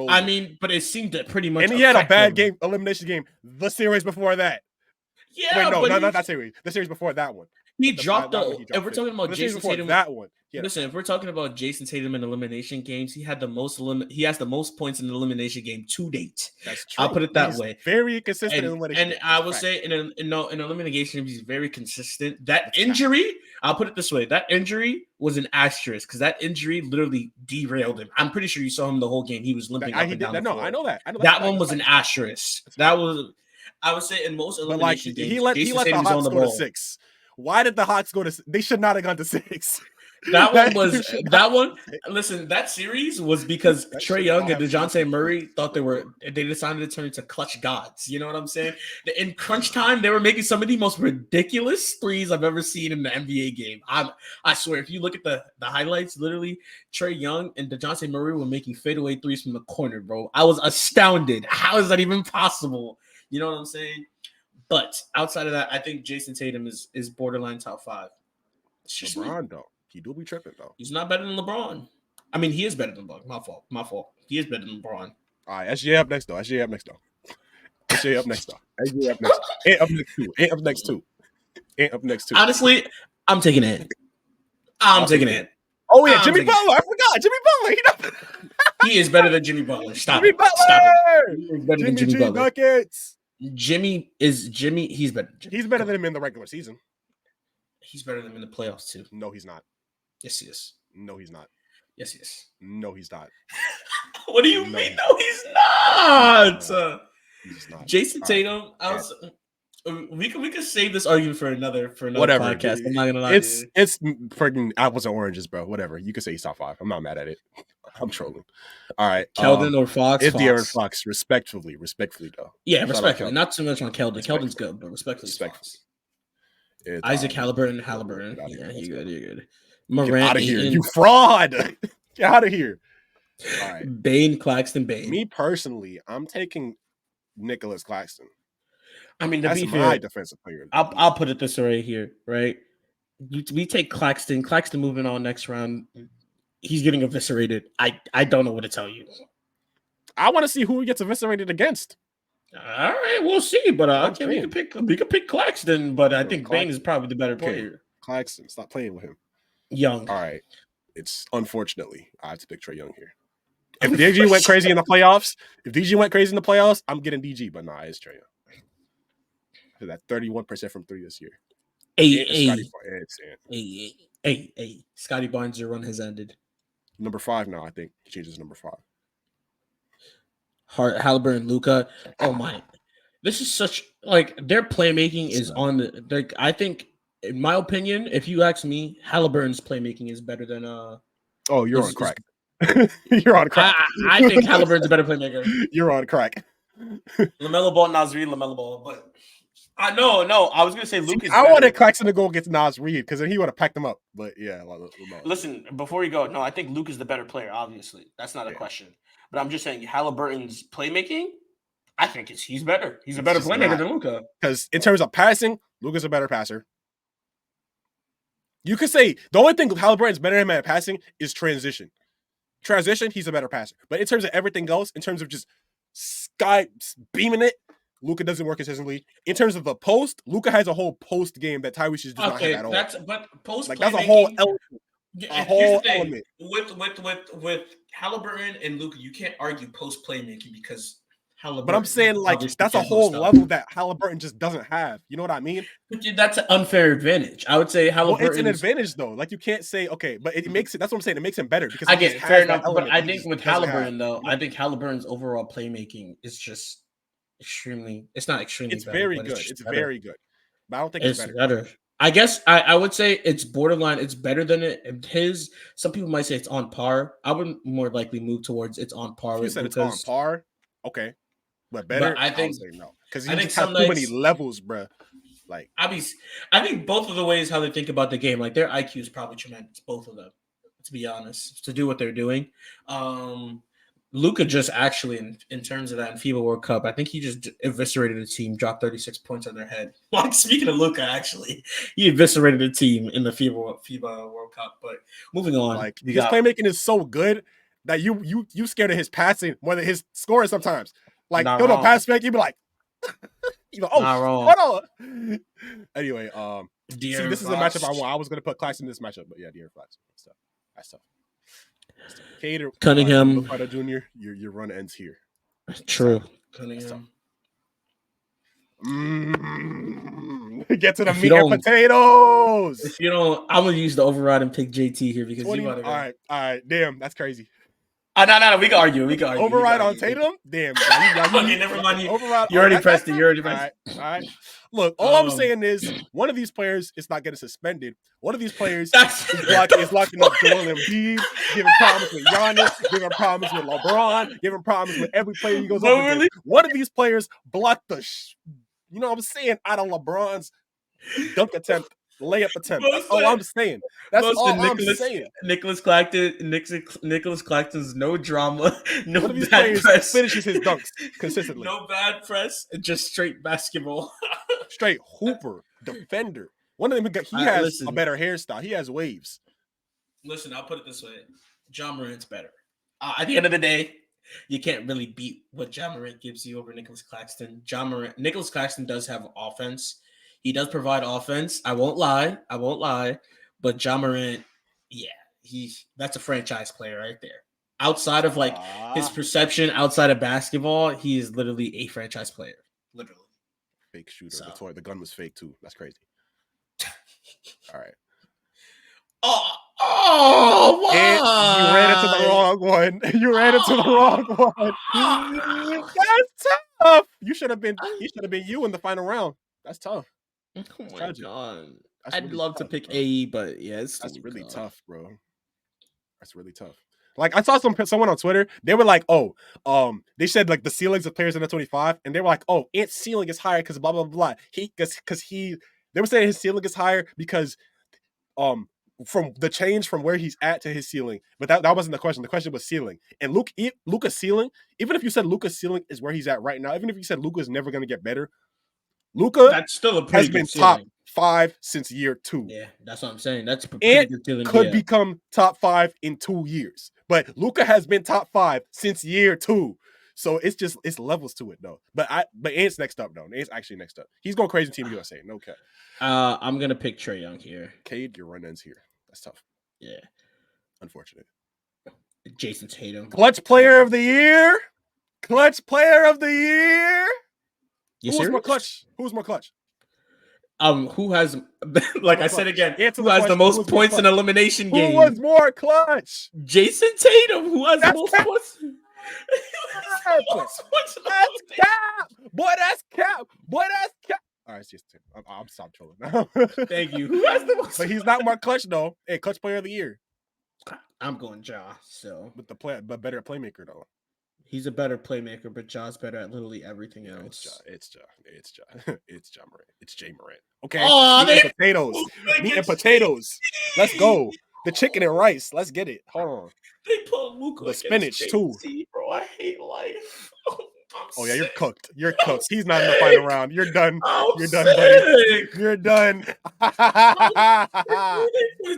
I mean, but it seemed to pretty much. And he had a bad elimination game. The series before that. Yeah, not that series. The series before that one. He dropped the. If we're talking about Jason Tatum, that one. Yeah. Listen, if we're talking about Jason Tatum in elimination games, he had the most. He has the most points in the elimination game to date. That's true. I'll put it that way. Very consistent in elimination. And I will say in elimination, he's very consistent. That injury, I'll put it this way: that injury was an asterisk because that injury literally derailed him. I'm pretty sure you saw him the whole game. He was limping up and down the floor. I know that. That one was an asterisk. That was. I would say in most elimination games, he let the Hawks go to 6. Why did the Hawks go to? They should not have gone to 6. That one was game should not that one. be- Listen, that series was because that Trey should Young not and have been DeJounte Murray thought they decided to turn into clutch gods. You know what I'm saying? In crunch time, they were making some of the most ridiculous threes I've ever seen in the NBA game. I swear, if you look at the highlights, literally Trey Young and DeJounte Murray were making fadeaway threes from the corner, bro. I was astounded. How is that even possible? You know what I'm saying? But outside of that, I think Jason Tatum is borderline top 5. It's just me. LeBron though. He do be tripping though. He's not better than LeBron. I mean, he is better than LeBron. My fault. My fault. He is better than LeBron. All right, SJ up next though. SJ up next though. SJ up next though. SJ up next. Ain't up next two. Ain't up next two. Ain't up next two. Honestly, I'm taking it. I'm taking it. Oh yeah, Jimmy Butler. I forgot. Jimmy Butler. He is better than Jimmy Butler. Stop Jimmy it. Butler. Stop it. He is better than Jimmy Jimmy Butler. Buckets. Jimmy. He's better. He's better than him in the regular season. He's better than him in the playoffs too. No, he's not. Yes, he is. No, he's not. Yes, he is. No, he's not. What do you mean? No, he's not. He's not. Jason Tatum. We could save this argument for another podcast. I'm not gonna lie. It's freaking apples and oranges, bro. Whatever. You can say he's top 5. I'm not mad at it. I'm trolling. All right. Keldon or Fox? It's De'Aaron Fox. Respectfully though. Yeah, respectfully. Not too much on Keldon. Keldon's good, but respectfully. Isaac Halliburton. Yeah, you're good. Morant. Get out of here. You fraud. Get out of here. All right. Bane, Claxton, Bane. Me personally, I'm taking Nicholas Claxton. I mean, to that's be my fair, defensive player. I'll put it this way here, right? We take Claxton. Claxton moving on next round. He's getting eviscerated. I don't know what to tell you. I want to see who he gets eviscerated against. All right, we'll see. But we can pick Claxton, but I think Bane is probably the better player. Claxton, stop playing with him. Young. All right. It's unfortunately I have to pick Trey Young here. If DG went crazy in the playoffs, I'm getting DG, but nah, it's Trey Young. That 31% from 3 this year. Hey, Scotty Barnes, your run has ended. Number 5 now, I think. He changes number 5. Halliburton, Luka. Oh my. This is such their playmaking is on the I think in my opinion, if you ask me, Halliburton's playmaking is better than Oh, you're on crack. You're on crack. I think Halliburton's a better playmaker. You're on crack. LaMelo Ball, Naz Reid, LaMelo Ball, but no. I was gonna say Luke is. I wanted Claxton to go against Naz Reid because then he would have packed him up. But yeah, listen. Before you go, no, I think Luke is the better player. Obviously, that's not a question. But I'm just saying Halliburton's playmaking. I think he's better. He's a better playmaker than Luka. Because in terms of passing, Luka's a better passer. You could say the only thing Halliburton's better than him at passing is transition. Transition, he's a better passer. But in terms of everything else, in terms of just sky beaming it, Luka doesn't work consistently. In terms of the post, Luka has a whole post game that Tyrese does not have at all. That's post. That's a whole element. Element. With Halliburton and Luka, you can't argue post playmaking because Halliburton. But I'm saying that's a whole level that Halliburton just doesn't have. You know what I mean? That's an unfair advantage. I would say Halliburton. Well, it's an advantage though. You can't say okay, but it makes it. That's what I'm saying. It makes him better because I get it, fair enough. But I think with Halliburton though, I think Halliburton's overall playmaking is just extremely. It's not extremely. It's very good. It's very good. But I don't think it's better. I guess I would say it's borderline. It's better than it. Some people might say it's on par. I would more likely move towards it's on par. You said it's on par. Okay. But better, I think no, because he just has too many levels, bro. I think both of the ways how they think about the game, their IQ is probably tremendous, both of them. To be honest, to do what they're doing, Luka just actually in terms of that in FIBA World Cup, I think he just eviscerated a team, dropped 36 points on their head. Speaking of Luka, actually, he eviscerated a team in the FIBA World Cup. But moving on, his playmaking is so good that you scared of his passing more than his scoring sometimes. He'll pass fake, you'd be like, hold on. Anyway, this is a matchup I want. I was gonna put Claxton in this matchup, but yeah, De'Aaron Fox. That's tough. Cater Cunningham, Jr. Your run ends here. True. Cunningham. Get to the meat and potatoes. If you don't, I'm gonna use the override and pick JT here because you all right. Damn, that's crazy. No. We can argue. We can argue. Override on Tatum? Damn. Okay, never mind. Override. You already That's pressed it. fair. You already All pressed right. it. All right. Look, all I'm saying is one of these players is not getting suspended. One of these players That's is locking up Joel Embiid, giving problems with Giannis, giving problems with LeBron, giving problems with every player he goes up against. really? One of these players blocked you know what I'm saying, out of LeBron's dunk attempt, layup attempt. That's all I'm saying. That's all I'm saying. Nicholas Claxton's no drama, no One of these bad players press, finishes his dunks consistently. no bad press, just straight basketball. Straight hooper, defender. One of them, he Alright, has listen. a better hairstyle. He has waves. Listen, I'll put it this way: Ja Morant's better. At the end of the day, you can't really beat what Ja Morant gives you over Nicholas Claxton. Nicholas Claxton does have offense. He does provide offense. I won't lie. But Ja Morant, yeah, that's a franchise player right there. Outside of like his perception, outside of basketball, he is literally a franchise player. Literally. Fake shooter. So. That's why the gun was fake too. That's crazy. All right. Oh, why? And you ran into the wrong one. You ran into the wrong one. That's tough. He should have been you in the final round. That's tough. Oh my god. I'd really love tough, to pick bro. AE, but yeah, that's really tough, bro. That's really tough. Like I saw someone on Twitter, they were like, "Oh, they said like the ceilings of players in the 25, and they were like, "Oh, Ant's ceiling is higher because blah blah blah." They were saying his ceiling is higher because from the change from where he's at to his ceiling, but that wasn't the question. The question was ceiling, and Luka's ceiling. Even if you said Luka's ceiling is where he's at right now, even if you said Luka is never going to get better, Luka that's still a pretty good top 5 since year 2. Yeah, that's what I'm saying. That's a pretty good ceiling. Could become top 5 in 2 years, but Luka has been top 5 since year 2. So it's levels to it though. But Ant's next up though. Ant's actually next up. He's going crazy Team USA. No cap. I'm gonna pick Trae Young here. Cade, your run ends here. That's tough. Yeah. Unfortunate. Jason Tatum. Clutch player of the year. Clutch player of the year. Who's more clutch? Who's more clutch? Who has, like I said again, who has the most points in elimination game? Who was more clutch? Jason Tatum. Who has the most points? That's cap. Boy, that's cap. All right, it's just Tatum. I'm stop trolling now. Thank you. Who has the most? But he's not more clutch though. Hey, clutch player of the year. I'm going Ja. So, but better playmaker though. He's a better playmaker, but Ja's better at literally everything else. It's Ja Morant. It's Jay Morant. Okay. Meat and potatoes. Let's go. The chicken and rice. Let's get it. Hold on. They put Luka the spinach too. Bro, I hate life. Oh yeah, you're cooked. You're cooked. He's not in the final round. You're done. You're done, buddy. You're done.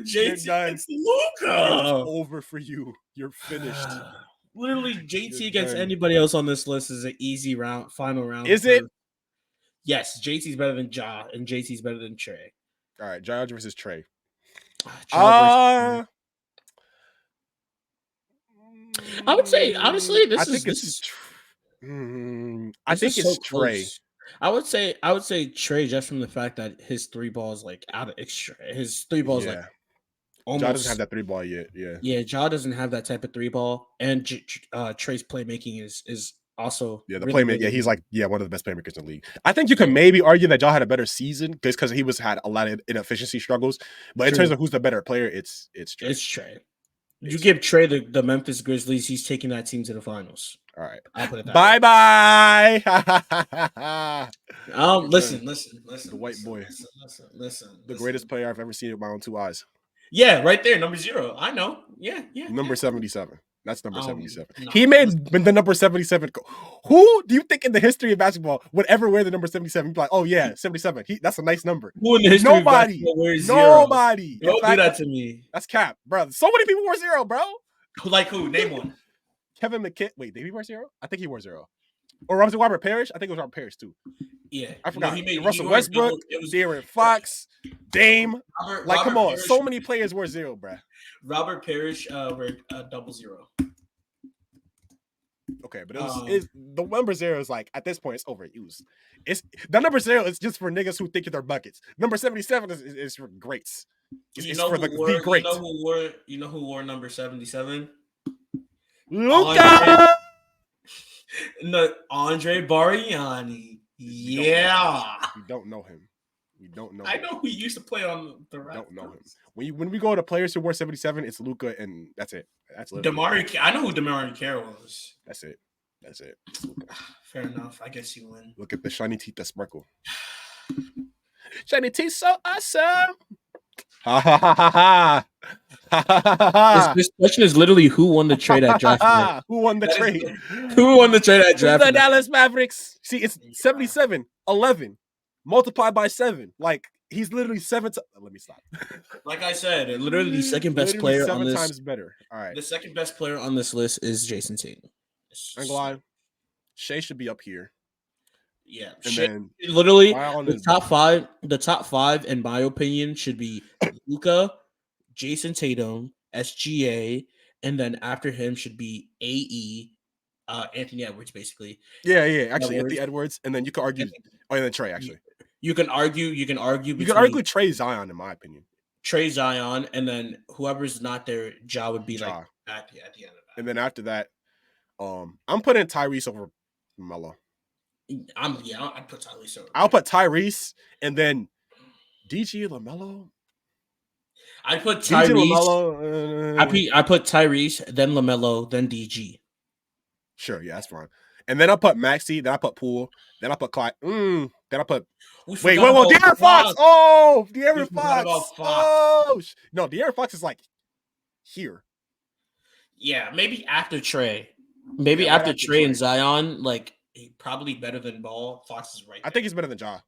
You're done. Luka. It's over for you. You're finished. Literally, JT against anybody else on this list is an easy final round. Is it? Yes, JT's better than Ja, and JT's better than Trae. All right, Ja versus Trae. I would say honestly, I think it's Trae. I would say Trae just from the fact that his 3 balls like out of extra. His 3 balls like almost. Ja doesn't have that 3 ball yet. Yeah. Yeah, Ja doesn't have that type of 3 ball, and Trae's playmaking is also the really, playmaker. Really he's like one of the best playmakers in the league. I think you can maybe argue that Ja had a better season because he had a lot of inefficiency struggles. But in terms of who's the better player, it's Trae. It's Trae. You give Trae the Memphis Grizzlies, he's taking that team to the finals. All right. I'll put it that way. Listen. The white boy. Listen. The greatest player I've ever seen with my own 2 eyes. Yeah, right there, number 0. I know. Yeah. Number 77. That's number 77. No, he made the number 77. Who do you think in the history of basketball would ever wear the number 77? You'd be like, oh yeah, 77. That's a nice number. Who in the history of basketball wears 0? Nobody. Don't do that to me. That's cap, bro. So many people wore 0, bro. Like who? Name one. Kevin McKinney. Wait, did he wear 0? I think he wore 0. Or Robert Parrish? I think it was Robert Parrish too. Yeah. I forgot. Russell Westbrook, De'Aaron Fox, Dame. Robert come on. Parrish, so many players wore 0, bro. Robert Parrish wore 00. Okay, but the number 0 is like at this point it's overused. It's the number 0 is just for niggas who think they're buckets. Number 77 is for greats. It's for the great. You know who wore number 77? Luka. Andre Bargnani. Yeah. We don't know him. We don't know. I know who used to play on the We Raptors. don't know him. When we go to players who wore 77, it's Luka, and that's it. That's literally I know who Damari Carroll was. That's it. That's it. Fair enough. I guess you win. Look at the shiny teeth that sparkle. Shiny teeth so awesome. Ha ha ha ha ha. This question is literally who won the trade at draft night. Who won the trade? Who won the trade at draft The night? Dallas Mavericks. See, it's 77, 11, multiplied by 7. Like, he's literally 7 times. Let me stop. Like I said, Literally the second best Literally player 7 on this. times better. All right. the second best player On this list is Jason Tatum. I'm gonna lie. Shea should be up here. Yeah, And then Literally Wild the is- top five. The top five, in my opinion, should be Luka, Jason Tatum, SGA, and then after him should be AE, Anthony Edwards, basically. yeah, actually, Edwards. Anthony Edwards, and then you could argue. Oh, and then Trey, actually. You can argue. You could between argue Trey Zion, in my opinion. Trey Zion, and then whoever's not there, Ja would be Ja. like at the end of that. And then after that, I'm putting Tyrese over Melo. I'd put Tyrese over. I'll put Tyrese and then DG LaMelo. I put DG Tyrese. LaMelo. I put Tyrese, then LaMelo, then DG. Sure, yeah, that's fine. And then I put Maxey, then I put Poole, then I put Clyde. Then I put wait, De'Aaron Fox. Oh, De'Aaron forgot Fox. about Fox. Oh, no, De'Aaron Fox is like here. Yeah, maybe after Trey. Maybe Yeah, right after after Trey and Trey. Zion, like probably better than Ball. Fox is right. I think he's better than Ja.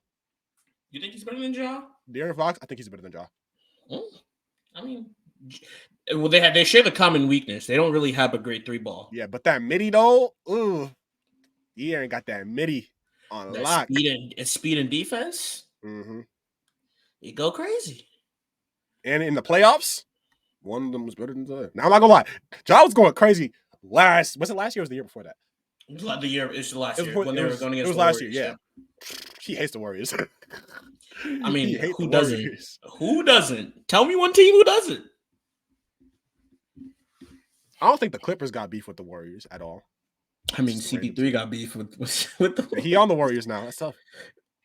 You think he's better than Ja? De'Aaron Fox, I think he's better than Ja. I mean, well, they share the common weakness. They don't really have a great three ball. Yeah, but that midi though, De'Aaron got that midi on That lock. speed and defense, Mm-hmm. you go crazy. And in the playoffs, one of them was better than the other. Now I'm not gonna lie, Ja was going crazy was it last year or was it the year before that? The year it's the last It was year before- when it they were was- going it against was the last year, Warriors, yeah. He hates the Warriors. I mean, He hates who the doesn't? Warriors. Who doesn't? Tell me one team who doesn't. I don't think the Clippers got beef with the Warriors at all. I mean, CP3 got beef with the. He on the Warriors now. That's tough.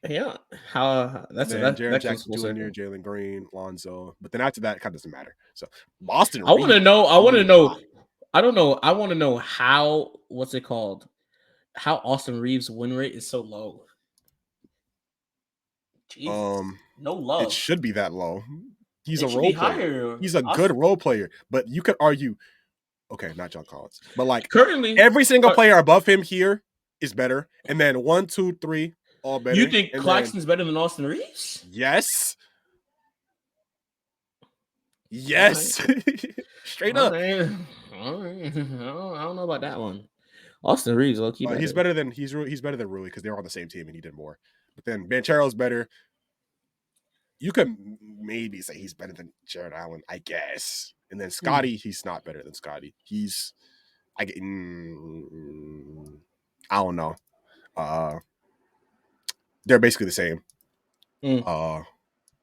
Yeah, how that's Then that. Jaren That Jackson comes full Jr., circle. Jalen Green, Lonzo. But then after that, it kind of doesn't matter. So Boston. I want to Reed. know. I want to know. I don't know. I want to know how. What's it called? How Austin Reeves' win rate is so low. Jesus. No love. It should be that low. He's It a should role be player. higher. He's a good role player. But you could argue, okay, not John Collins, but like Currently, every single player above him here is better. And then 1, 2, 3, all better. you think And Claxton's better than Austin Reeves? then, yes. Yes. Straight up. All right. I don't know about that one. Austin Reeves, low key. He's better than better than Rui because they were on the same team and he did more. But then Banchero's better. You could maybe say he's better than Jared Allen, I guess. And then Scotty, he's not better than Scotty. I don't know. They're basically the same.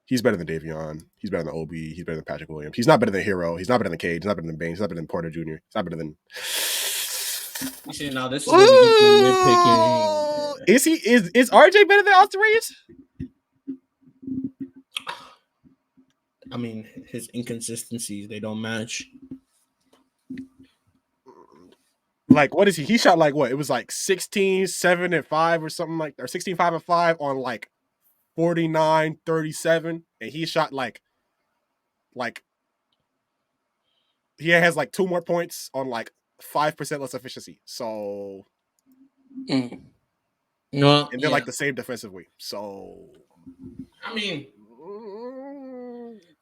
He's better than Davion. He's better than OB. He's better than Patrick Williams. He's not better than Hero. He's not better than Cade. He's not better than Baines. He's not better than Porter Jr. He's not better than. You see, now this is where we get to nitpicking. Is RJ better than Austin Reeves? I mean, his inconsistencies, they don't match. Like, what is he? He shot like what? It was like 16, 7, and 5 or something like, or 16, 5, and 5 on like 49, 37. And he shot like he has like 2 more points on like 5% less efficiency. So, No, and they're like the same defensive weight. So, I mean,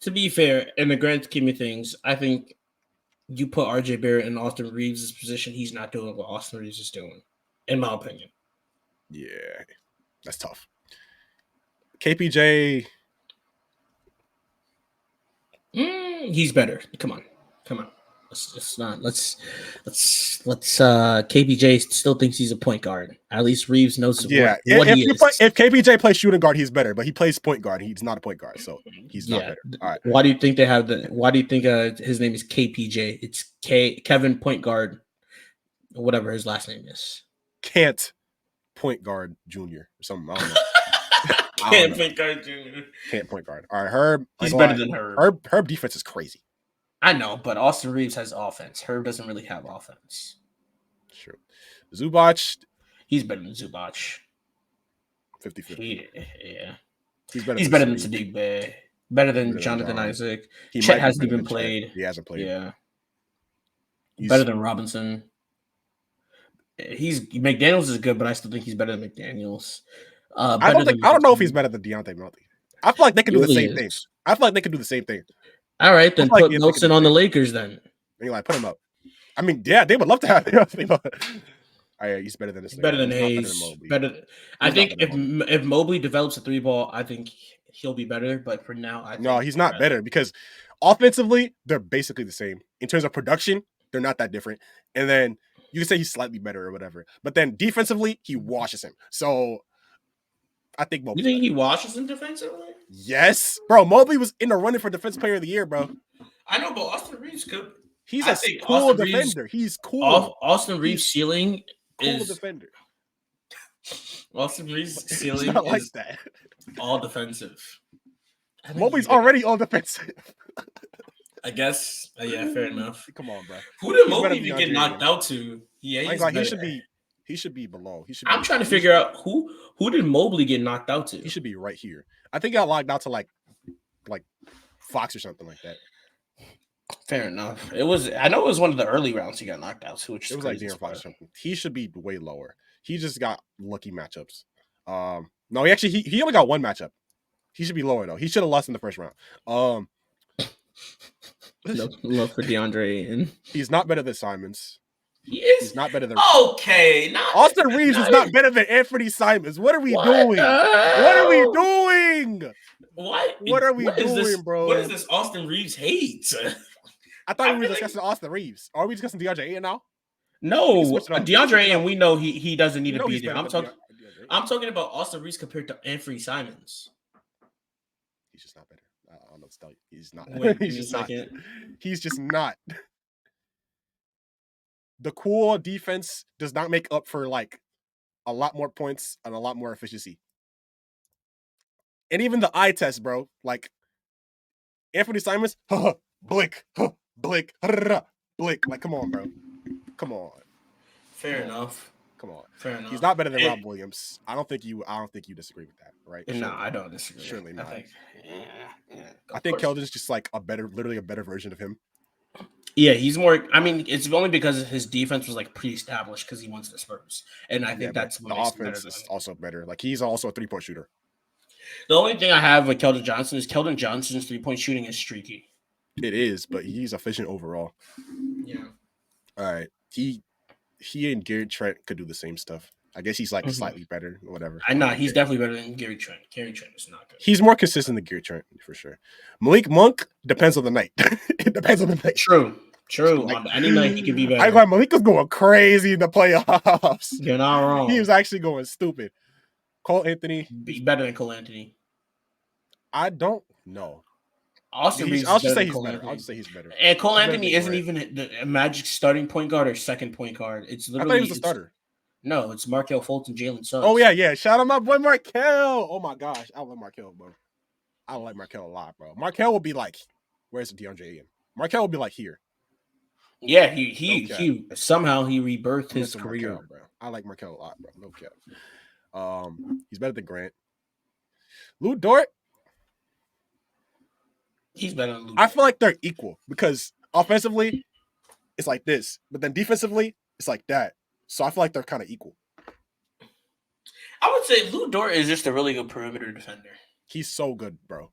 to be fair, in the grand scheme of things, I think you put RJ Barrett in Austin Reeves' position, he's not doing what Austin Reeves is doing, in my opinion. yeah, that's tough. KPJ, He's better. Come on. Let's KPJ still thinks he's a point guard. At least Reeves knows yeah. what he is. If KPJ plays shooting guard, he's better. But he plays point guard. He's not a point guard, so he's not better. All right. Why do you think his name is KPJ? It's Kevin Point Guard. whatever his last name is. Can't point guard junior or something. I don't know. Can't point guard junior. Can't point guard. All right, Herb. He's better than Herb. Herb defense is crazy. I know, but Austin Reeves has offense. Herb doesn't really have offense. True. Zubac. He's better than Zubac. 50-50. Yeah. He's better than Sadiq Bey. Better than Jonathan Isaac. Chet hasn't even played. He hasn't played. Yeah. Better than Robinson. McDaniels is good, but I still think he's better than McDaniels. I don't know if he's better than Dejounte Murray. I feel like they can do the same thing. I feel like they can do the same thing. All right, then put Wilson on the Lakers then. And you're like, put him up. I mean, yeah, they would love to have him. All right, he's better than this. Better than Hayes. I think if Mobley develops a 3-ball, I think he'll be better. But for now, he's not better because offensively they're basically the same. In terms of production, they're not that different. And then you can say he's slightly better or whatever. But then defensively, he washes him. So I think Mobley. You think he washes him defensively? Yes, bro. Mobley was in the running for Defensive Player of the Year, bro. I know, but Austin Reeves could. He's a cool defender. He's cool. Austin Reeves' ceiling is defender. Austin Reeves' ceiling is not like that. All defensive. Mobley's already all defensive. I guess. Yeah, fair enough. Come on, bro. Who did Mobley even get knocked out to? Yeah, he should be below. I'm trying to figure out who did Mobley get knocked out to? He should be right here. I think he got locked out to like Fox or something like that. Fair enough. I know it was one of the early rounds he got knocked out to, which it was like De'Aaron Fox or something. He should be way lower. He just got lucky matchups. No, he only got one matchup. He should be lower though. He should have lost in the first round. Love for DeAndre Ayton. He's not better than Simons. He's not better than Austin Reeves is not better than Anthony Simons. What are we doing? What are we doing? What are we doing, bro? What is this Austin Reeves hate? I thought we were discussing Austin Reeves. Are we discussing DeAndre Ayton now? No, DeAndre Ayton, we know he doesn't need to be there. I'm talking about Austin Reeves compared to Anthony Simons. He's just not better. I don't know what to tell you. He's not. He's just not. The cool defense does not make up for like a lot more points and a lot more efficiency. And even the eye test, bro. Like Anthony Simons, blink, blink, blink. Like, come on, bro. Come on. Fair enough. Come on. Fair enough. He's not better than Rob Williams. I don't think you disagree with that, right? No, I don't disagree. Surely not. I think Keldon's just like literally a better version of him. Yeah, he's more. I mean, it's only because his defense was like pre-established because he wants the Spurs, and I think that's the offense is also better. Like he's also a 3-point shooter. The only thing I have with Keldon Johnson is Keldon Johnson's 3-point shooting is streaky. It is, but he's efficient overall. Yeah. All right. He and Gary Trent could do the same stuff. I guess he's like slightly better or whatever. I know he's definitely better than Gary Trent. Gary Trent is not good. He's more consistent than Gary Trent for sure. Malik Monk depends on the night. It depends on the night. True. Like, on any night he can be better. I got Malik was going crazy in the playoffs. You're not wrong. He was actually going stupid. Cole Anthony. Be better than Cole Anthony. I don't know. I'll just say he's better. And Cole Anthony isn't even the Magic starting point guard or second point guard. It's literally I thought he was a starter. No, it's Markelle Fultz and Jalen Suggs. Oh yeah. Shout out my boy Markelle. Oh my gosh, I love Markelle, bro. I like Markelle a lot, bro. Markelle will be like, where's DeAndre Ayton? Markelle will be like here. Yeah, he somehow he rebirthed his career, Markelle, bro. I like Markelle a lot, bro. No cap. He's better than Grant. Lou Dort. He's better than Lou. I feel like they're equal because offensively, it's like this, but then defensively, it's like that. So I feel like they're kind of equal. I would say Lou Dort is just a really good perimeter defender. He's so good, bro.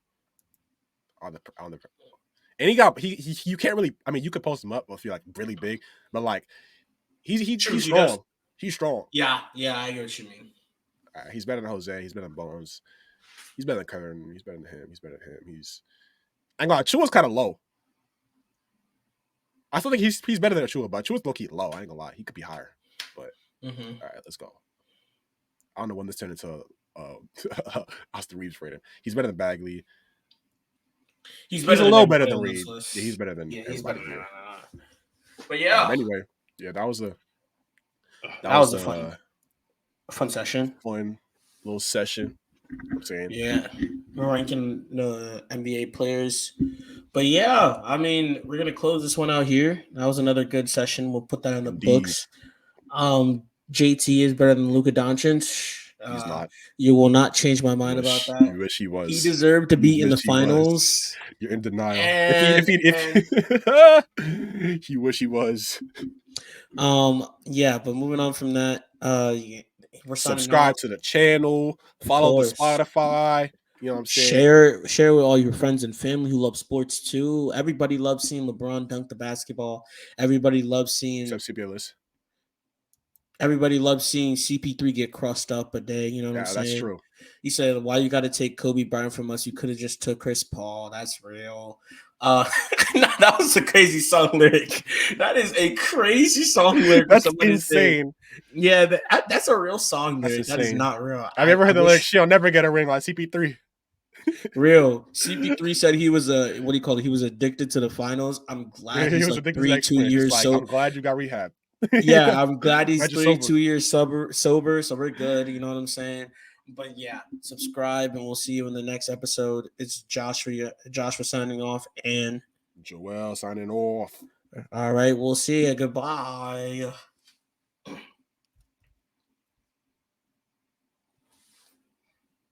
On the and you can't really. I mean, you could post him up if you're like really big, but like he's strong. He's strong. Yeah, I get what you mean. He's better than Jose. He's better than Bones. He's better than Kevin. He's better than him. I ain't gonna lie, Chua's kind of low. I still think he's better than Chua, but Chua's low-key low. I ain't gonna lie. He could be higher. But all right, let's go. I don't know when this turned into Austin Reeves rating. He's better than Bagley. He's a little better than Reed. Yeah, he's better than everybody here. But yeah. Anyway, yeah, that was That was a fun session. fun little session. I'm saying, Yeah, we're ranking the NBA players. But yeah, I mean, we're gonna close this one out here. That was another good session. We'll put that in the Indeed. books. JT is better than Luka Doncic. He's not. You will not change my mind about that. You wish he was. He deserved to be You in the wish he was. finals. You're in denial. And, If he wish he was. Yeah, but moving on from that, we're signing Subscribe off. to the channel. Follow the course. Spotify. You know what I'm saying? Share with all your friends and family who love sports too. Everybody loves seeing LeBron dunk the basketball. Everybody loves seeing Except CBLS. Everybody loves seeing CP3 get crossed up a day. You know what I'm saying? That's true. He said, "Why you got to take Kobe Bryant from us? You could have just took Chris Paul." That's real. That was a crazy song lyric. That is a crazy song lyric. That's insane. Yeah, that's a real song lyric. That's that is insane. not real. Have you ever heard the lyric? She'll never get a ring like CP3. Real. CP3 said he was He was addicted to the finals. I'm glad he's like 2 years like, I'm glad you got rehab. Yeah, I'm glad he's Glad you're 2 years sober, so we're good. You know what I'm saying? But yeah, subscribe and we'll see you in the next episode. It's Joshua signing off and Joel signing off. all right, we'll see you. Goodbye.